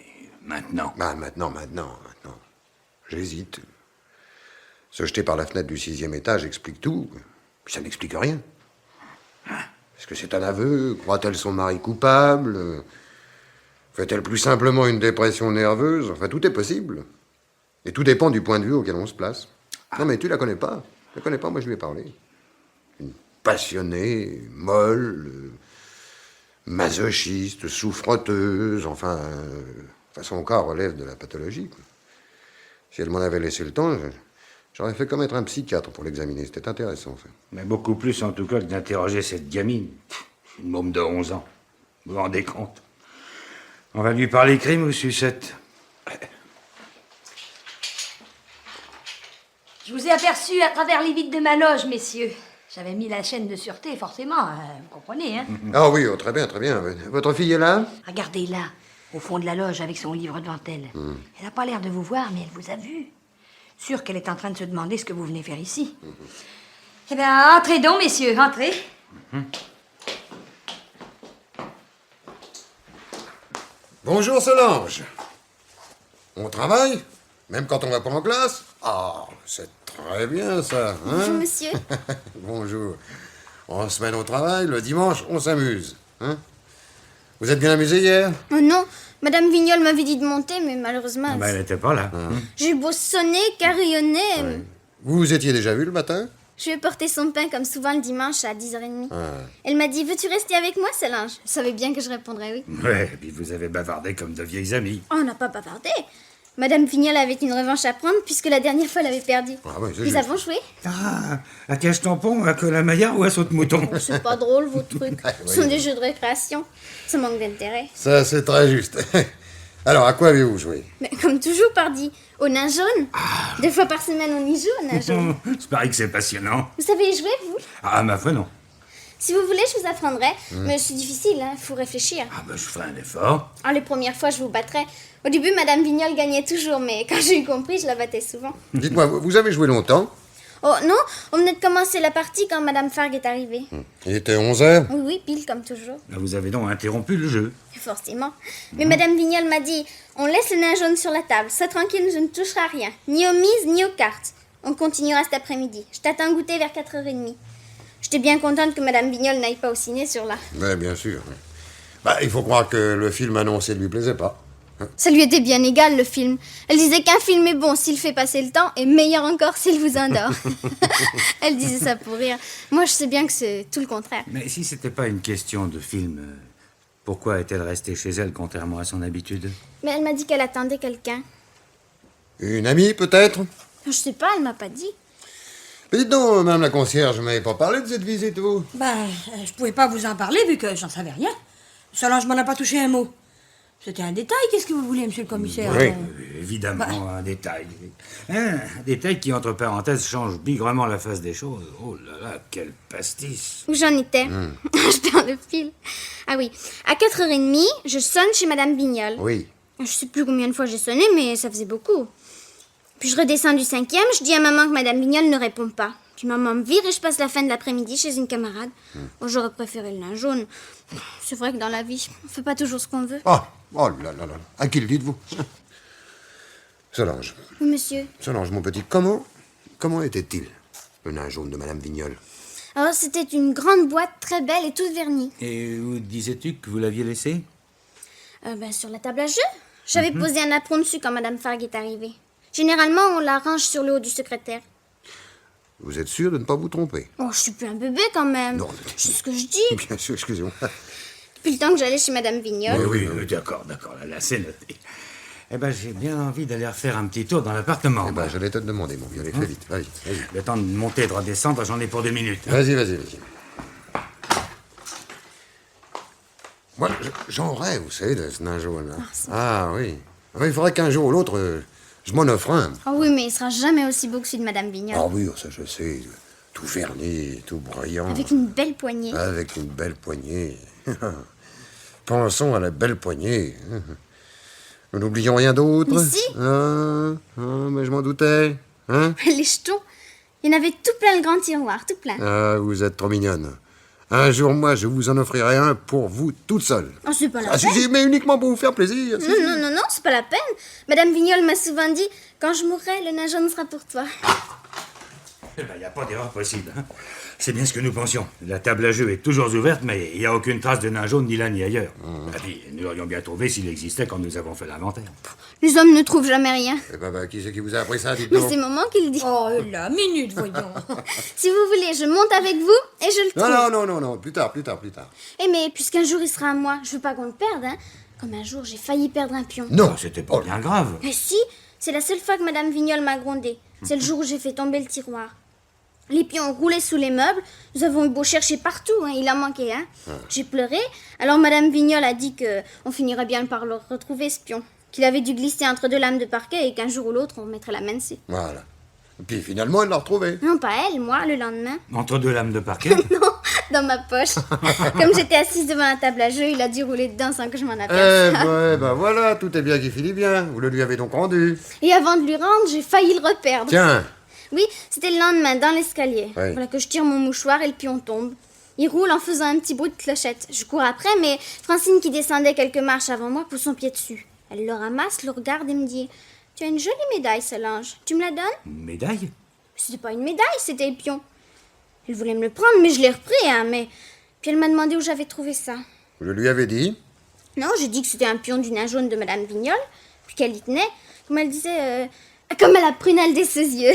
maintenant... Bah, maintenant. J'hésite. Se jeter par la fenêtre du 6e étage explique tout. Puis ça n'explique rien. Est-ce que c'est un aveu? Croit-elle son mari coupable? Fait-elle plus simplement une dépression nerveuse? Enfin, tout est possible. Et tout dépend du point de vue auquel on se place. Non, mais tu la connais pas. Je la connais pas, moi je lui ai parlé. Une passionnée, molle, masochiste, souffreteuse, enfin, son cas relève de la pathologie, quoi. Si elle m'en avait laissé le temps, j'aurais fait commettre un psychiatre pour l'examiner. C'était intéressant, ça. Mais beaucoup plus, en tout cas, que d'interroger cette gamine. Une môme de 11 ans. Vous vous rendez compte? On va lui parler crime ou sucette? Je vous ai aperçu à travers les vitres de ma loge, messieurs. J'avais mis la chaîne de sûreté, forcément, vous comprenez, hein? Ah oui, oh, très bien, très bien. Votre fille est là? Regardez là, au fond de la loge, avec son livre devant elle. Elle n'a pas l'air de vous voir, mais elle vous a vu. Sûre qu'elle est en train de se demander ce que vous venez faire ici. Eh bien, entrez donc, messieurs, entrez. Bonjour Solange. On travaille? Même quand on va pas en classe? Ah, c'est très bien ça, hein? Bonjour, monsieur. Bonjour. On se mène au travail, le dimanche, on s'amuse, hein? Vous êtes bien amusé hier? Oh non, Madame Vignol m'avait dit de monter, mais malheureusement... Ben, elle n'était pas là. J'ai beau sonner, carillonner... Vous vous étiez déjà vu le matin? Je vais porter son pain comme souvent le dimanche à 10h30. Ah. Elle m'a dit, veux-tu rester avec moi, Solange? Je savais bien que je répondrais oui. Ouais, et puis vous avez bavardé comme de vieilles amies. Oh, on n'a pas bavardé. Madame Vignol avait une revanche à prendre puisque la dernière fois elle avait perdu. Ah oui, c'est Nous juste. avons joué. Ah, à cache-tampon, à Colin-Maillard ou à saute-mouton? C'est pas drôle, vos trucs. Ce sont des jeux de récréation. Ça manque d'intérêt. Ça, c'est très juste. Alors, à quoi avez-vous joué? Mais comme toujours, pardi, au nain jaune. 2 fois par semaine, on y joue au nain jaune. C'est pareil que c'est passionnant. Vous savez y jouer, vous? Ah, ma foi, non. Si vous voulez, je vous apprendrai. Mais c'est difficile, hein, faut réfléchir. Ah, ben, je ferai un effort. Ah, les premières fois, je vous battrai. Au début, Madame Vignol gagnait toujours, mais quand j'ai eu compris, je la battais souvent. Dites-moi, vous avez joué longtemps? Oh non, on venait de commencer la partie quand Madame Fargue est arrivée. Il était 11h. Oui, oui, pile comme toujours. Ah, vous avez donc interrompu le jeu. Forcément. Mais Madame Vignol m'a dit, on laisse le nain jaune sur la table. Sois tranquille, je ne toucherai à rien. Ni aux mises, ni aux cartes. On continuera cet après-midi. Je t'attends goûter vers 4h30. J'étais bien contente que Madame Vignol n'aille pas au ciné sur là. Oui, bien sûr. Bah, il faut croire que le film annoncé ne lui plaisait pas. Ça lui était bien égal, le film. Elle disait qu'un film est bon s'il fait passer le temps et meilleur encore s'il vous endort. Elle disait ça pour rire. Moi, je sais bien que c'est tout le contraire. Mais si c'était pas une question de film, pourquoi est-elle restée chez elle contrairement à son habitude? Mais elle m'a dit qu'elle attendait quelqu'un. Une amie, peut-être? Je sais pas, elle m'a pas dit. Mais dites donc, madame la concierge, vous m'avez pas parlé de cette visite, vous? Je pouvais pas vous en parler vu que j'en savais rien. Solange m'en a pas touché un mot. C'était un détail, qu'est-ce que vous voulez, monsieur le commissaire? Oui. Évidemment, un détail. Un détail qui, entre parenthèses, change bigrement la face des choses. Oh là là, quel pastis. Où j'en étais? Je perds le fil. Ah oui, à 4h30, je sonne chez Madame Vignol. Oui. Je sais plus combien de fois j'ai sonné, mais ça faisait beaucoup. Puis je redescends du 5e, je dis à maman que Madame Vignol ne répond pas. Puis maman me vire et je passe la fin de l'après-midi chez une camarade. Oh, j'aurais préféré le nain jaune. C'est vrai que dans la vie, on fait pas toujours ce qu'on veut. Oh là là là. À qui le dites-vous? Solange. Oui, monsieur. Solange, mon petit, comment était-il, le nain jaune de madame Vignol? Oh, c'était une grande boîte très belle et toute vernie. Et où disais-tu que vous l'aviez laissé? Sur la table à jeu. J'avais posé un apron dessus quand Madame Fargue est arrivée. Généralement, on la range sur le haut du secrétaire. Vous êtes sûr de ne pas vous tromper? Oh, je suis plus un bébé quand même. Non. C'est ce que je dis. Bien sûr, excusez-moi. Depuis le temps que j'allais chez Madame Vignol. Oui, d'accord, là, c'est noté. Eh ben, j'ai bien envie d'aller refaire un petit tour dans l'appartement. Eh ben, j'allais te demander, mon vieux, allez, fais vite, vas-y. Le temps de monter et de redescendre, j'en ai pour 2 minutes. Vas-y. Moi, j'en rêve, vous savez, de ce nain jaune-là. Ah oui. Il faudrait qu'un jour ou l'autre, je m'en offre un. Oh oui, mais il sera jamais aussi beau que celui de Madame Vignol. Ah oui, ça je sais. Tout verni, tout brillant. Avec une belle poignée. Avec une belle poignée. Pensons à la belle poignée. Nous n'oublions rien d'autre. Mais si. Mais je m'en doutais. Hein? Les jetons. Il y en avait tout plein le grand tiroir, tout plein. Ah, vous êtes trop mignonne. Un jour, moi, je vous en offrirai un pour vous toute seule. Oh, c'est pas la Ah, peine. si, mais uniquement pour vous faire plaisir. si, si. Non, c'est pas la peine. Madame Vignol m'a souvent dit, quand je mourrai, le nain jaune sera pour toi. Eh ben, y a pas d'erreur possible. Hein. C'est bien ce que nous pensions. La table à jeu est toujours ouverte, mais il n'y a aucune trace de nain jaune ni là ni ailleurs. Ah, puis, nous l'aurions bien trouvé s'il existait quand nous avons fait l'inventaire. Les hommes ne trouvent jamais rien. Eh ben, qui c'est qui vous a appris ça, dites Mais donc? c'est maman qui le dit. Oh, la minute, voyons. Si vous voulez, je monte avec vous et je le trouve. Non, plus tard. Eh mais puisqu'un jour il sera à moi, je veux pas qu'on le perde, hein. Comme un jour j'ai failli perdre un pion. Non. C'était pas bien grave. Mais si, c'est la seule fois que Madame Vignol m'a grondé. C'est le jour où j'ai fait tomber le tiroir. Les pions roulaient sous les meubles. Nous avons eu beau chercher partout, hein, il en manquait un. J'ai pleuré. Alors Madame Vignol a dit que on finirait bien par le retrouver, ce pion. Qu'il avait dû glisser entre 2 lames de parquet et qu'un jour ou l'autre on mettrait la main dessus. Voilà. Et puis finalement, elle l'a retrouvé. Non, pas elle, moi, le lendemain. Entre 2 lames de parquet. Non, dans ma poche. Comme j'étais assise devant la table à jeu, il a dû rouler dedans sans que je m'en aperçoive. Voilà, tout est bien qui finit bien. Vous le lui avez donc rendu. Et avant de lui rendre, j'ai failli le reperdre. Tiens. Oui, c'était le lendemain, dans l'escalier. Oui. Voilà que je tire mon mouchoir et le pion tombe. Il roule en faisant un petit bruit de clochette. Je cours après, mais Francine, qui descendait quelques marches avant moi, pousse son pied dessus. Elle le ramasse, le regarde et me dit « Tu as une jolie médaille, Solange. Tu me la donnes ?» Médaille? C'était pas une médaille, c'était le pion. Elle voulait me le prendre, mais je l'ai repris, hein, mais... Puis elle m'a demandé où j'avais trouvé ça. Je lui avais dit. Non, j'ai dit que c'était un pion du nain jaune de Madame Vignol, puis qu'elle y tenait, comme elle disait, comme à la prunelle des ses yeux,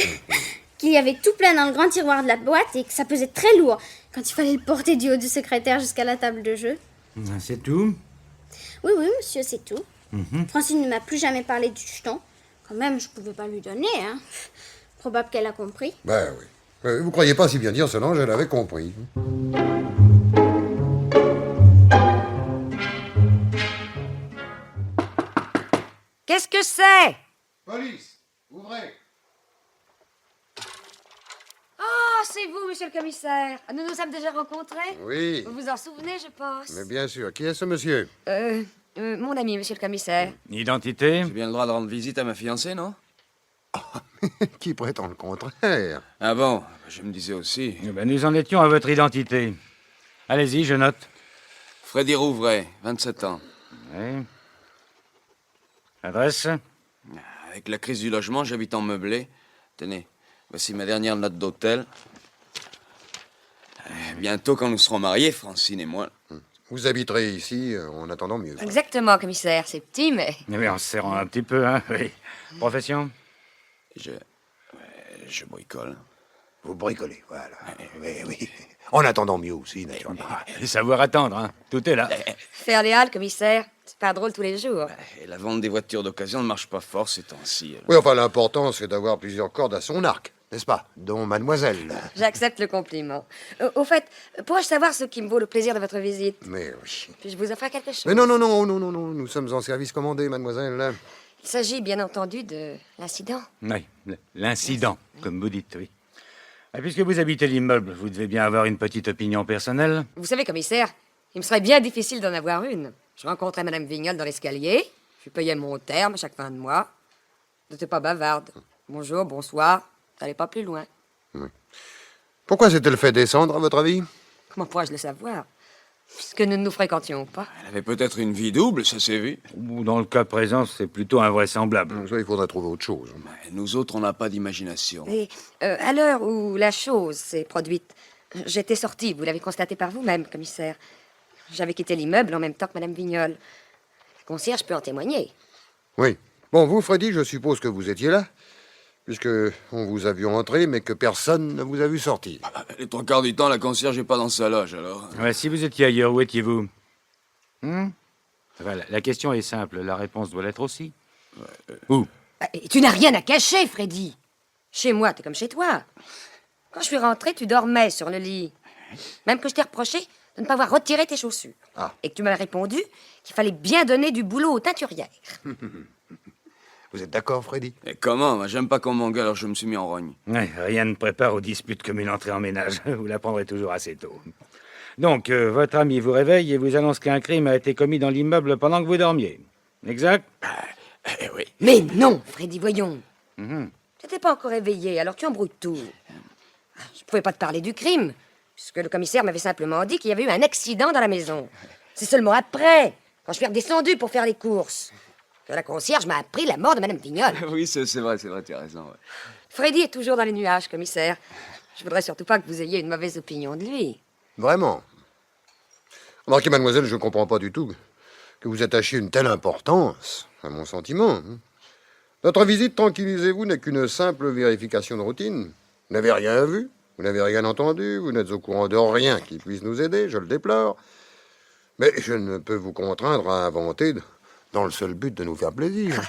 qu'il y avait tout plein dans le grand tiroir de la boîte et que ça pesait très lourd quand il fallait le porter du haut du secrétaire jusqu'à la table de jeu. C'est tout? Oui, monsieur, c'est tout. Francine ne m'a plus jamais parlé du jeton. Quand même, je pouvais pas lui donner, hein. Probable qu'elle a compris. Ben oui. Vous croyez pas si bien dire, Solange, elle avait compris. Qu'est-ce que c'est? Police, ouvrez. Oh, c'est vous, monsieur le commissaire. Nous nous sommes déjà rencontrés. Oui, Vous vous en souvenez, je pense. mais bien sûr. Qui est ce monsieur? Mon ami, monsieur le commissaire. Identité? J'ai bien le droit de rendre visite à ma fiancée, non? Qui prétend le contraire? Ah bon, je me disais aussi. Eh ben, nous en étions à votre identité. Allez-y, je note. Freddy Rouvray, 27 ans. Oui. Adresse? Avec la crise du logement, j'habite en meublé. Tenez, voici ma dernière note d'hôtel. Bientôt, quand nous serons mariés, Francine et moi. Vous habiterez ici en attendant mieux. Exactement, commissaire. C'est petit, mais... Oui, en se serrant un petit peu, hein, oui. Profession? Je bricole. Vous bricolez, voilà. Oui, oui. En attendant mieux aussi, naturellement. Savoir attendre, hein. Tout est là. Faire les halles, commissaire, c'est pas drôle tous les jours. Et la vente des voitures d'occasion ne marche pas fort ces temps-ci. Oui, enfin, l'important, c'est d'avoir plusieurs cordes à son arc, n'est-ce pas? Dont mademoiselle. J'accepte le compliment. Au fait, pourrais-je savoir ce qui me vaut le plaisir de votre visite? Mais oui. Puis-je vous offrir quelque chose? Mais non, non, non, non, non, non. Nous sommes en service commandé, mademoiselle. Il s'agit, bien entendu, de l'incident. Oui, l'incident, comme vous dites, oui. Et puisque vous habitez l'immeuble, vous devez bien avoir une petite opinion personnelle. Vous savez, commissaire, il me serait bien difficile d'en avoir une. Je rencontrais Madame Vignol dans l'escalier. Je payais mon terme à chaque fin de mois. Je n'étais pas bavarde. Bonjour, bonsoir. Ça n'allait pas plus loin. Pourquoi s'est-elle fait descendre, à votre avis? Comment pourrais-je le savoir? Puisque nous ne nous fréquentions pas. Elle avait peut-être une vie double, ça s'est vu. Ou dans le cas présent, c'est plutôt invraisemblable. Ça, il faudrait trouver autre chose. Nous autres, on n'a pas d'imagination. Et à l'heure où la chose s'est produite, j'étais sortie, vous l'avez constaté par vous-même, commissaire. J'avais quitté l'immeuble en même temps que Madame Vignol. Le concierge peut en témoigner. Oui. Bon, vous, Freddy, je suppose que vous étiez là, puisque on vous a vu entrer, mais que personne ne vous a vu sortir. Les trois quarts du temps, la concierge n'est pas dans sa loge, alors. Ouais, si vous étiez ailleurs, où étiez-vous? Enfin, la question est simple, la réponse doit l'être aussi. Où? Et tu n'as rien à cacher, Freddy. Chez moi, t'es comme chez toi. Quand je suis rentrée, tu dormais sur le lit. Même que je t'ai reproché de ne pas avoir retiré tes chaussures. Ah. Et que tu m'as répondu qu'il fallait bien donner du boulot aux teinturières. Vous êtes d'accord, Freddy? Et comment? Moi, j'aime pas qu'on m'engueule, alors je me suis mis en rogne. Ouais, rien ne prépare aux disputes comme une entrée en ménage. Vous l'apprendrez toujours assez tôt. Donc, votre ami vous réveille et vous annonce qu'un crime a été commis dans l'immeuble pendant que vous dormiez. Exact? Oui. Mais non, Freddy, voyons. T'étais pas encore éveillé, alors tu embrouilles tout. Je pouvais pas te parler du crime, puisque le commissaire m'avait simplement dit qu'il y avait eu un accident dans la maison. C'est seulement après, quand je suis redescendue pour faire les courses, que la concierge m'a appris la mort de Madame Vignol. Oui, c'est vrai, tu as raison. Ouais. Freddy est toujours dans les nuages, commissaire. Je voudrais surtout pas que vous ayez une mauvaise opinion de lui. Vraiment? Remarquez, mademoiselle, je ne comprends pas du tout que vous attachiez une telle importance à mon sentiment. Notre visite, tranquillisez-vous, n'est qu'une simple vérification de routine. Vous n'avez rien vu, vous n'avez rien entendu, vous n'êtes au courant de rien qui puisse nous aider, je le déplore. Mais je ne peux vous contraindre à inventer dans le seul but de nous faire plaisir.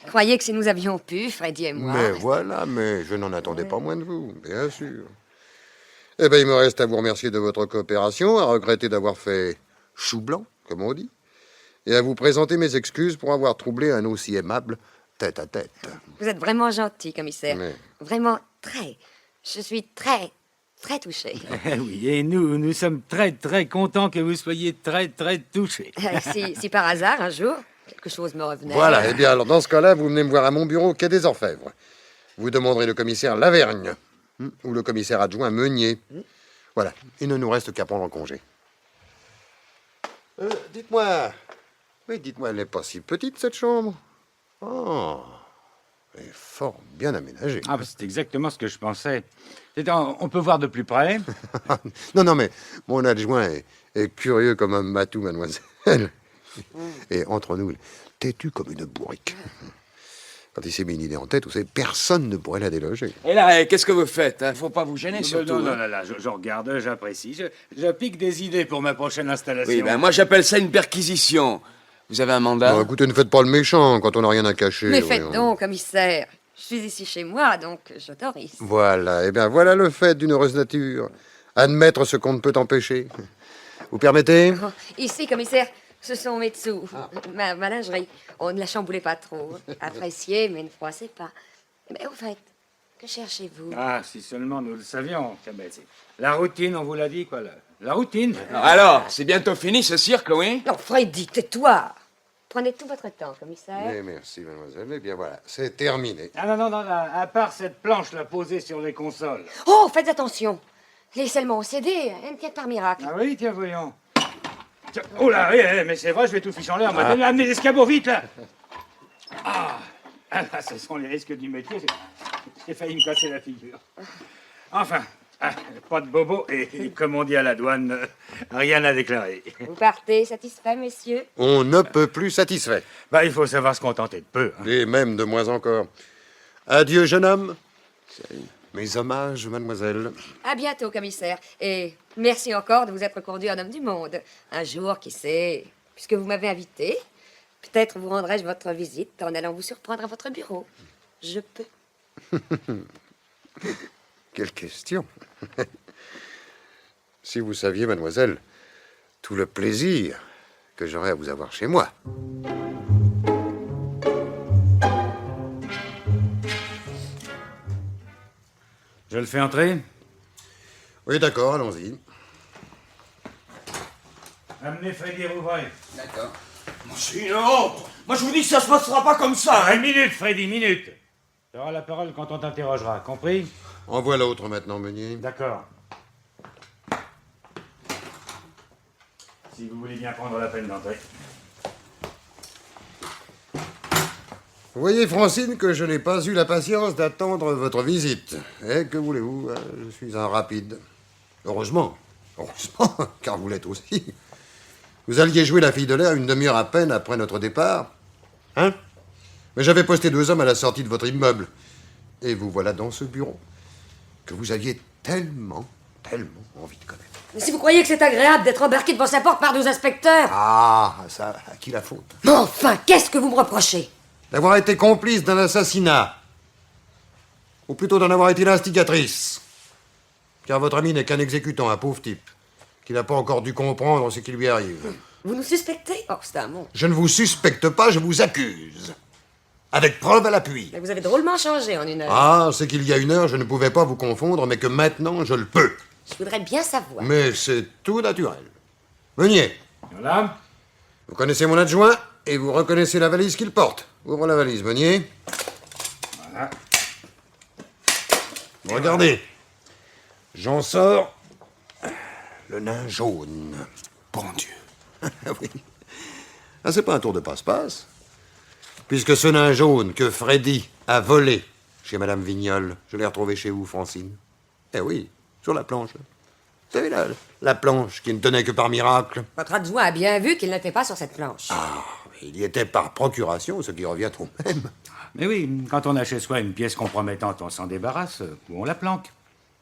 Croyez que si nous avions pu, Freddy et moi... Mais voilà, mais je n'en attendais pas moins de vous, bien sûr. Eh bien, il me reste à vous remercier de votre coopération, à regretter d'avoir fait chou blanc, comme on dit, et à vous présenter mes excuses pour avoir troublé un aussi aimable tête-à-tête. Vous êtes vraiment gentil, commissaire. Mais- Vraiment très. Je suis très touchée. Oui, et nous sommes très contents que vous soyez très touchés. si par hasard, un jour, quelque chose me revenait... Voilà, eh bien, alors dans ce cas-là, vous venez me voir à mon bureau, quai des Orfèvres. Vous demanderez le commissaire Lavergne, ou le commissaire adjoint Meunier. Voilà, il ne nous reste qu'à prendre en congé. Dites-moi, elle n'est pas si petite, cette chambre. Oh, elle est fort bien aménagée. Ah, bah, c'est exactement ce que je pensais. On peut voir de plus près. Non, mais mon adjoint est curieux comme un matou, mademoiselle. Et entre nous, têtu comme une bourrique. Quand il s'est mis une idée en tête, vous savez, personne ne pourrait la déloger. Et là, qu'est-ce que vous faites? Faut pas vous gêner, surtout. Non, hein. je regarde, j'apprécie. Je pique des idées pour ma prochaine installation. Oui, moi j'appelle ça une perquisition. Vous avez un mandat? Bon, écoutez, ne faites pas le méchant quand on n'a rien à cacher. Mais voyons. faites donc, commissaire. Je suis ici chez moi, donc j'autorise. Voilà, eh bien, voilà le fait d'une heureuse nature. Admettre ce qu'on ne peut empêcher. Vous permettez? Oh, ici, commissaire, Ce sont mes dessous. Ma lingerie. On ne la chamboulait pas trop. Apprécié, mais ne froissez pas. Mais au fait, que cherchez-vous? Ah, si seulement nous le savions, Cabezzi. La routine, on vous l'a dit, quoi, la routine. Alors, c'est bientôt fini ce cirque, oui? Non, Freddy, tais-toi. Prenez tout votre temps, commissaire. Mais merci, mademoiselle. Eh bien voilà, c'est terminé. Ah non, à part cette planche là posée sur les consoles. Oh, faites attention. Les seulement ont cédé, elles me tiennent par miracle. Ah oui, tiens, voyons. Tiens, oh là, oui, mais c'est vrai, je vais tout ficher en l'air. Amenez l'escabeau, vite, là. Ah, là, ce sont les risques du métier. J'ai failli me casser la figure. Enfin, pas de bobo et comme on dit à la douane, rien à déclarer. Vous partez satisfait, messieurs? On ne peut plus satisfait. Bah, il faut savoir se contenter de peu. Hein. Et même de moins encore. Adieu, jeune homme. Mes hommages, mademoiselle. À bientôt, commissaire. Et merci encore de vous être conduit en homme du monde. Un jour, qui sait, puisque vous m'avez invité, peut-être vous rendrai-je votre visite en allant vous surprendre à votre bureau. Je peux. Quelle question. Si vous saviez, mademoiselle, tout le plaisir que j'aurais à vous avoir chez moi. Je le fais entrer? Oui, d'accord, allons-y. Amenez Freddy Rouvray. D'accord. Sinon, moi je vous dis que ça se passera pas comme ça. Une minute, Freddy, minute. Tu auras la parole quand on t'interrogera, compris? Envoie l'autre maintenant, Meunier. D'accord. Si vous voulez bien prendre la peine d'entrer. Vous voyez, Francine, que je n'ai pas eu la patience d'attendre votre visite. Et que voulez-vous, je suis un rapide. Heureusement, car vous l'êtes aussi. Vous alliez jouer la fille de l'air une demi-heure à peine après notre départ. Hein? Mais j'avais posté 2 hommes à la sortie de votre immeuble. Et vous voilà dans ce bureau que vous aviez tellement envie de connaître. Mais si vous croyez que c'est agréable d'être embarqué devant sa porte par 2 inspecteurs... Ah, ça, à qui la faute? Mais enfin, qu'est-ce que vous me reprochez? D'avoir été complice d'un assassinat. Ou plutôt d'en avoir été l'instigatrice. Car votre ami n'est qu'un exécutant, un pauvre type, qui n'a pas encore dû comprendre ce qui lui arrive. Vous nous suspectez? Oh, c'est un mot. Je ne vous suspecte pas, je vous accuse. Avec preuve à l'appui. Mais vous avez drôlement changé en 1 heure. Ah, c'est qu'il y a 1 heure, je ne pouvais pas vous confondre, mais que maintenant, je le peux. Je voudrais bien savoir. Mais c'est tout naturel. Meunier. Voilà. Vous connaissez mon adjoint et vous reconnaissez la valise qu'il porte. Ouvre la valise, Meunier. Voilà. Regardez. J'en sors le nain jaune. Bon Dieu. Oui. Ah, c'est pas un tour de passe-passe. Puisque ce nain jaune que Freddy a volé chez Madame Vignol, je l'ai retrouvé chez vous, Francine. Eh oui, sur la planche. Vous savez, la planche qui ne tenait que par miracle. Votre adjoint a bien vu qu'il n'était pas sur cette planche. Ah, il y était par procuration, ce qui revient au même. Mais oui, quand on a chez soi une pièce compromettante, on s'en débarrasse ou on la planque.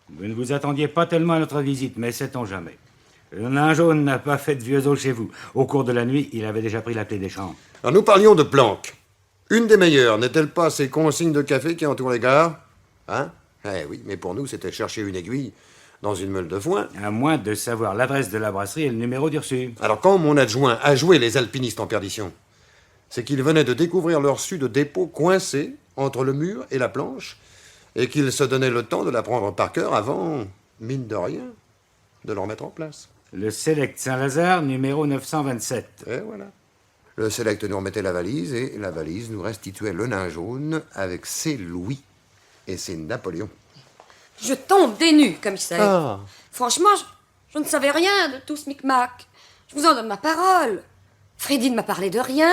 Vous ne vous attendiez pas tellement à notre visite, mais sait-on jamais. Le nain jaune n'a pas fait de vieux os chez vous. Au cours de la nuit, il avait déjà pris la clé des chambres. Alors nous parlions de planques. Une des meilleures, n'est-elle pas ces consignes de café qui entourent les gares? Hein? Eh oui, mais pour nous, c'était chercher une aiguille dans une meule de foin. À moins de savoir l'adresse de la brasserie et le numéro du reçu. Alors quand mon adjoint a joué les alpinistes en perdition, c'est qu'il venait de découvrir leur reçu de dépôt coincé entre le mur et la planche, et qu'il se donnait le temps de la prendre par cœur avant, mine de rien, de le remettre en place. Le Select Saint-Lazare, numéro 927. Et voilà. Le Select nous remettait la valise, et la valise nous restituait le nain jaune avec ses louis et ses Napoléons. Je tombe des nues, commissaire. Ah. Franchement, je ne savais rien de tout ce micmac. Je vous en donne ma parole. Freddy ne m'a parlé de rien,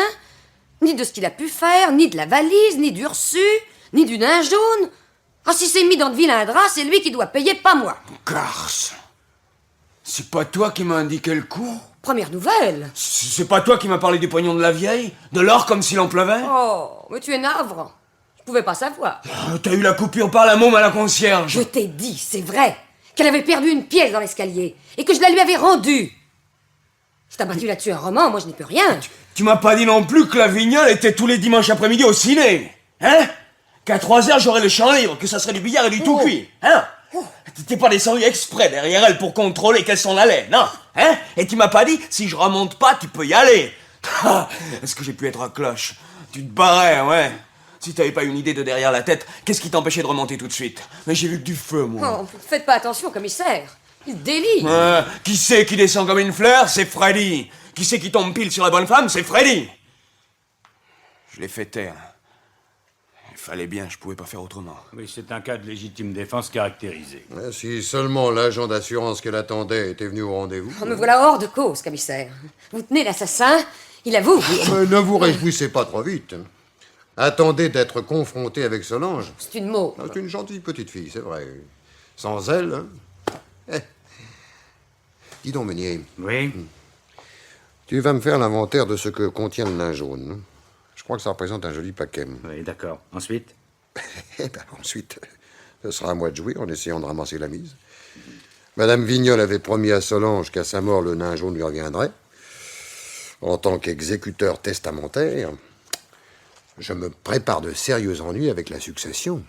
ni de ce qu'il a pu faire, ni de la valise, ni du reçu, ni du nain jaune. Ah, si c'est mis dans de vilains draps, c'est lui qui doit payer, pas moi. Garce. C'est pas toi qui m'as indiqué le coup? Première nouvelle. C'est pas toi qui m'as parlé du pognon de la vieille? De l'or comme s'il en pleuvait? Oh, mais tu es navrant. Je pouvais pas savoir. T'as eu la coupure par la môme à la concierge. Je t'ai dit, c'est vrai, qu'elle avait perdu une pièce dans l'escalier et que je la lui avais rendue. Si t'as battu là-dessus un roman, moi je n'y peux rien. Tu m'as pas dit non plus que la Vignole était tous les dimanches après-midi au ciné, hein? Qu'à 3 heures j'aurais le champ libre, que ça serait du billard et du tout cuit, hein? T'es pas descendu exprès derrière elle pour contrôler qu'elle s'en allait, non? Hein? Et tu m'as pas dit, si je remonte pas, tu peux y aller. Est-ce que j'ai pu être à cloche? Tu te barrais, ouais. Si t'avais pas une idée de derrière la tête, qu'est-ce qui t'empêchait de remonter tout de suite? Mais j'ai vu que du feu, moi. Oh, faites pas attention, commissaire. Il délie. Qui c'est qui descend comme une fleur? C'est Freddy. Qui c'est qui tombe pile sur la bonne femme? C'est Freddy. Je l'ai fait taire. Il fallait bien, je pouvais pas faire autrement. Oui, c'est un cas de légitime défense caractérisé. Si seulement l'agent d'assurance qu'elle attendait était venu au rendez-vous. Oh, me voilà hors de cause, commissaire. Vous tenez l'assassin, il avoue. Ne vous réjouissez pas trop vite. Attendez d'être confronté avec Solange. C'est une mot. C'est une gentille petite fille, c'est vrai. Sans elle, hein. Dis donc, Meunier. Oui. Tu vas me faire l'inventaire de ce que contient le nain jaune. Je crois que ça représente un joli paquet. Oui, d'accord. Ensuite? Ensuite, ce sera à moi de jouer en essayant de ramasser la mise. Madame Vignol avait promis à Solange qu'à sa mort, le nain jaune lui reviendrait. En tant qu'exécuteur testamentaire, je me prépare de sérieux ennuis avec la succession.